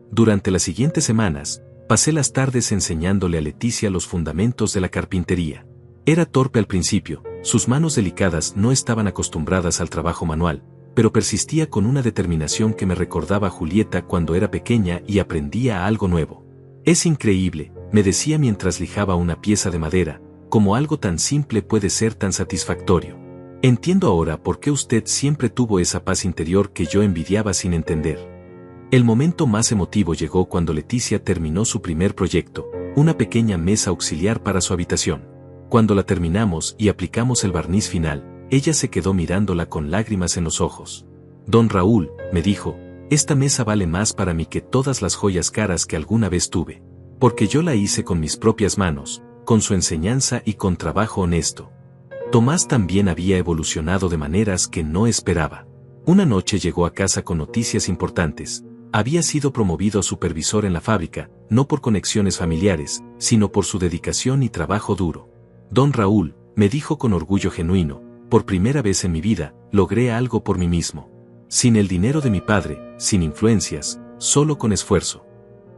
Durante las siguientes semanas, pasé las tardes enseñándole a Leticia los fundamentos de la carpintería. Era torpe al principio, sus manos delicadas no estaban acostumbradas al trabajo manual, pero persistía con una determinación que me recordaba a Julieta cuando era pequeña y aprendía algo nuevo. Es increíble, me decía mientras lijaba una pieza de madera, como algo tan simple puede ser tan satisfactorio. Entiendo ahora por qué usted siempre tuvo esa paz interior que yo envidiaba sin entender. El momento más emotivo llegó cuando Leticia terminó su primer proyecto, una pequeña mesa auxiliar para su habitación. Cuando la terminamos y aplicamos el barniz final, ella se quedó mirándola con lágrimas en los ojos. Don Raúl, me dijo, esta mesa vale más para mí que todas las joyas caras que alguna vez tuve. Porque yo la hice con mis propias manos, con su enseñanza y con trabajo honesto. Tomás también había evolucionado de maneras que no esperaba. Una noche llegó a casa con noticias importantes. Había sido promovido a supervisor en la fábrica, no por conexiones familiares, sino por su dedicación y trabajo duro. Don Raúl, me dijo con orgullo genuino, por primera vez en mi vida, logré algo por mí mismo. sin el dinero de mi padre, sin influencias, solo con esfuerzo.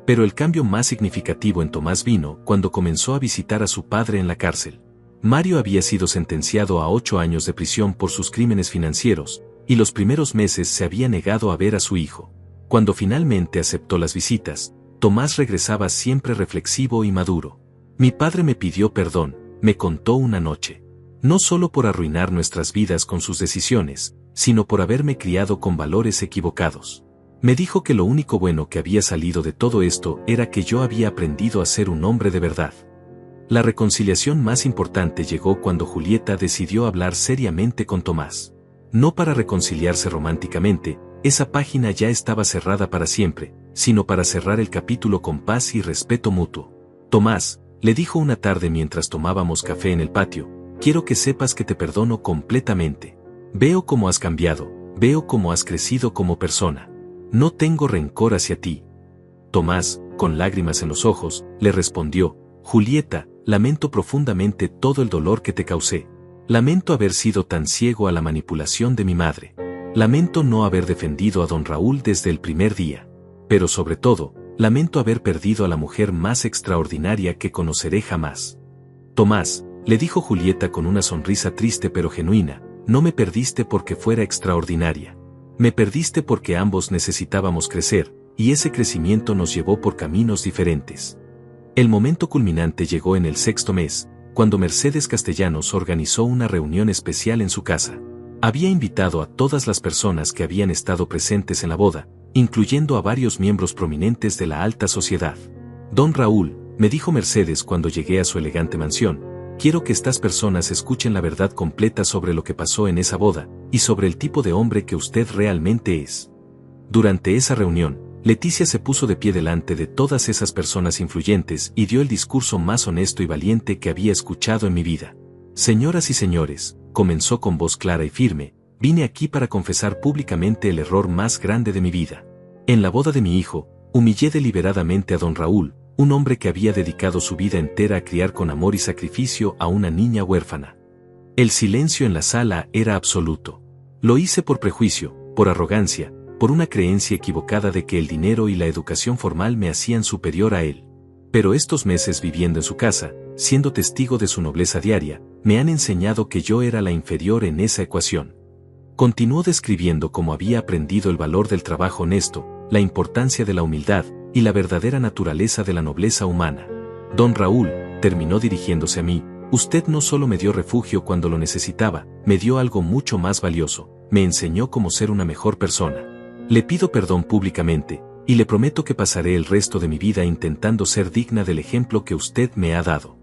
Pero el cambio más significativo en Tomás vino cuando comenzó a visitar a su padre en la cárcel. Mario había sido sentenciado a 8 años de prisión por sus crímenes financieros, y los primeros meses se había negado a ver a su hijo. Cuando finalmente aceptó las visitas, Tomás regresaba siempre reflexivo y maduro. Mi padre me pidió perdón, me contó una noche. No solo por arruinar nuestras vidas con sus decisiones, sino por haberme criado con valores equivocados. Me dijo que lo único bueno que había salido de todo esto era que yo había aprendido a ser un hombre de verdad. La reconciliación más importante llegó cuando Julieta decidió hablar seriamente con Tomás. No para reconciliarse románticamente, esa página ya estaba cerrada para siempre, sino para cerrar el capítulo con paz y respeto mutuo. Tomás, le dijo una tarde mientras tomábamos café en el patio, quiero que sepas que te perdono completamente. Veo cómo has cambiado, veo cómo has crecido como persona. No tengo rencor hacia ti. Tomás, con lágrimas en los ojos, le respondió, Julieta, lamento profundamente todo el dolor que te causé. Lamento haber sido tan ciego a la manipulación de mi madre. Lamento no haber defendido a don Raúl desde el primer día. Pero sobre todo, lamento haber perdido a la mujer más extraordinaria que conoceré jamás. Tomás, le dijo Julieta con una sonrisa triste pero genuina, no me perdiste porque fuera extraordinaria. Me perdiste porque ambos necesitábamos crecer, y ese crecimiento nos llevó por caminos diferentes. El momento culminante llegó en el 6º mes, cuando Mercedes Castellanos organizó una reunión especial en su casa. Había invitado a todas las personas que habían estado presentes en la boda, incluyendo a varios miembros prominentes de la alta sociedad. Don Raúl, me dijo Mercedes cuando llegué a su elegante mansión, quiero que estas personas escuchen la verdad completa sobre lo que pasó en esa boda, y sobre el tipo de hombre que usted realmente es. Durante esa reunión, Leticia se puso de pie delante de todas esas personas influyentes y dio el discurso más honesto y valiente que había escuchado en mi vida. Señoras y señores, comenzó con voz clara y firme, vine aquí para confesar públicamente el error más grande de mi vida. En la boda de mi hijo, humillé deliberadamente a don Raúl, un hombre que había dedicado su vida entera a criar con amor y sacrificio a una niña huérfana. El silencio en la sala era absoluto. Lo hice por prejuicio, por arrogancia, por una creencia equivocada de que el dinero y la educación formal me hacían superior a él. Pero estos meses viviendo en su casa, siendo testigo de su nobleza diaria, me han enseñado que yo era la inferior en esa ecuación. Continuó describiendo cómo había aprendido el valor del trabajo honesto, la importancia de la humildad, y la verdadera naturaleza de la nobleza humana. Don Raúl, terminó dirigiéndose a mí, usted no solo me dio refugio cuando lo necesitaba, me dio algo mucho más valioso, me enseñó cómo ser una mejor persona. Le pido perdón públicamente, y le prometo que pasaré el resto de mi vida intentando ser digna del ejemplo que usted me ha dado.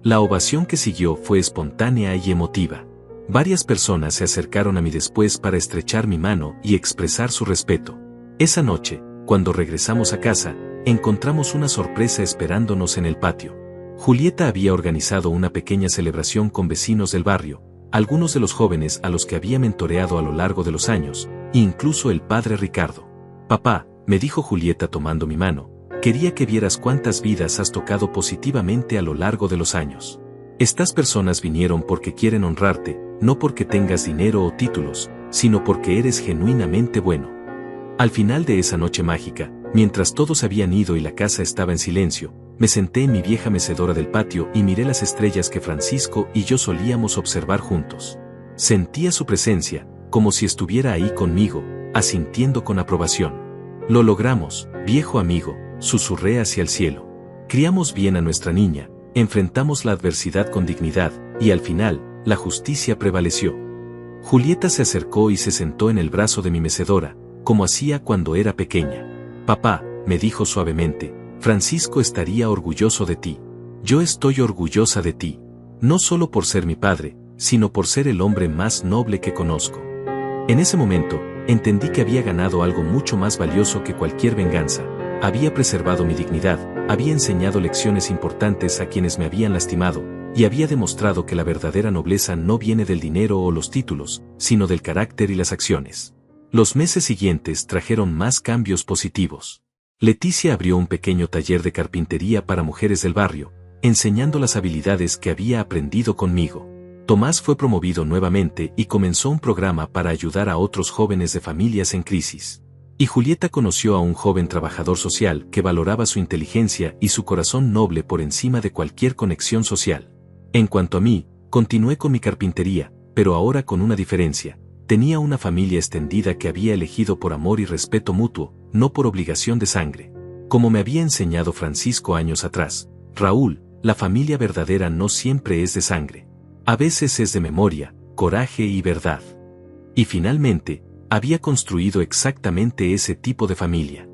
La ovación que siguió fue espontánea y emotiva. Varias personas se acercaron a mí después para estrechar mi mano y expresar su respeto. Esa noche, cuando regresamos a casa, encontramos una sorpresa esperándonos en el patio. Julieta había organizado una pequeña celebración con vecinos del barrio, algunos de los jóvenes a los que había mentoreado a lo largo de los años, incluso el padre Ricardo. Papá, me dijo Julieta tomando mi mano, quería que vieras cuántas vidas has tocado positivamente a lo largo de los años. Estas personas vinieron porque quieren honrarte, no porque tengas dinero o títulos, sino porque eres genuinamente bueno. Al final de esa noche mágica, mientras todos habían ido y la casa estaba en silencio, me senté en mi vieja mecedora del patio y miré las estrellas que Francisco y yo solíamos observar juntos. Sentía su presencia, como si estuviera ahí conmigo, asintiendo con aprobación. Lo logramos, viejo amigo, susurré hacia el cielo. Criamos bien a nuestra niña, enfrentamos la adversidad con dignidad, y al final, la justicia prevaleció. Julieta se acercó y se sentó en el brazo de mi mecedora, como hacía cuando era pequeña. Papá, me dijo suavemente, Francisco estaría orgulloso de ti. Yo estoy orgullosa de ti, no solo por ser mi padre, sino por ser el hombre más noble que conozco. En ese momento, entendí que había ganado algo mucho más valioso que cualquier venganza. Había preservado mi dignidad, había enseñado lecciones importantes a quienes me habían lastimado, y había demostrado que la verdadera nobleza no viene del dinero o los títulos, sino del carácter y las acciones. Los meses siguientes trajeron más cambios positivos. Leticia abrió un pequeño taller de carpintería para mujeres del barrio, enseñando las habilidades que había aprendido conmigo. Tomás fue promovido nuevamente y comenzó un programa para ayudar a otros jóvenes de familias en crisis. Y Julieta conoció a un joven trabajador social que valoraba su inteligencia y su corazón noble por encima de cualquier conexión social. En cuanto a mí, continué con mi carpintería, pero ahora con una diferencia. Tenía una familia extendida que había elegido por amor y respeto mutuo, no por obligación de sangre. Como me había enseñado Francisco años atrás, Raúl, la familia verdadera no siempre es de sangre. A veces es de memoria, coraje y verdad. Y finalmente, había construido exactamente ese tipo de familia.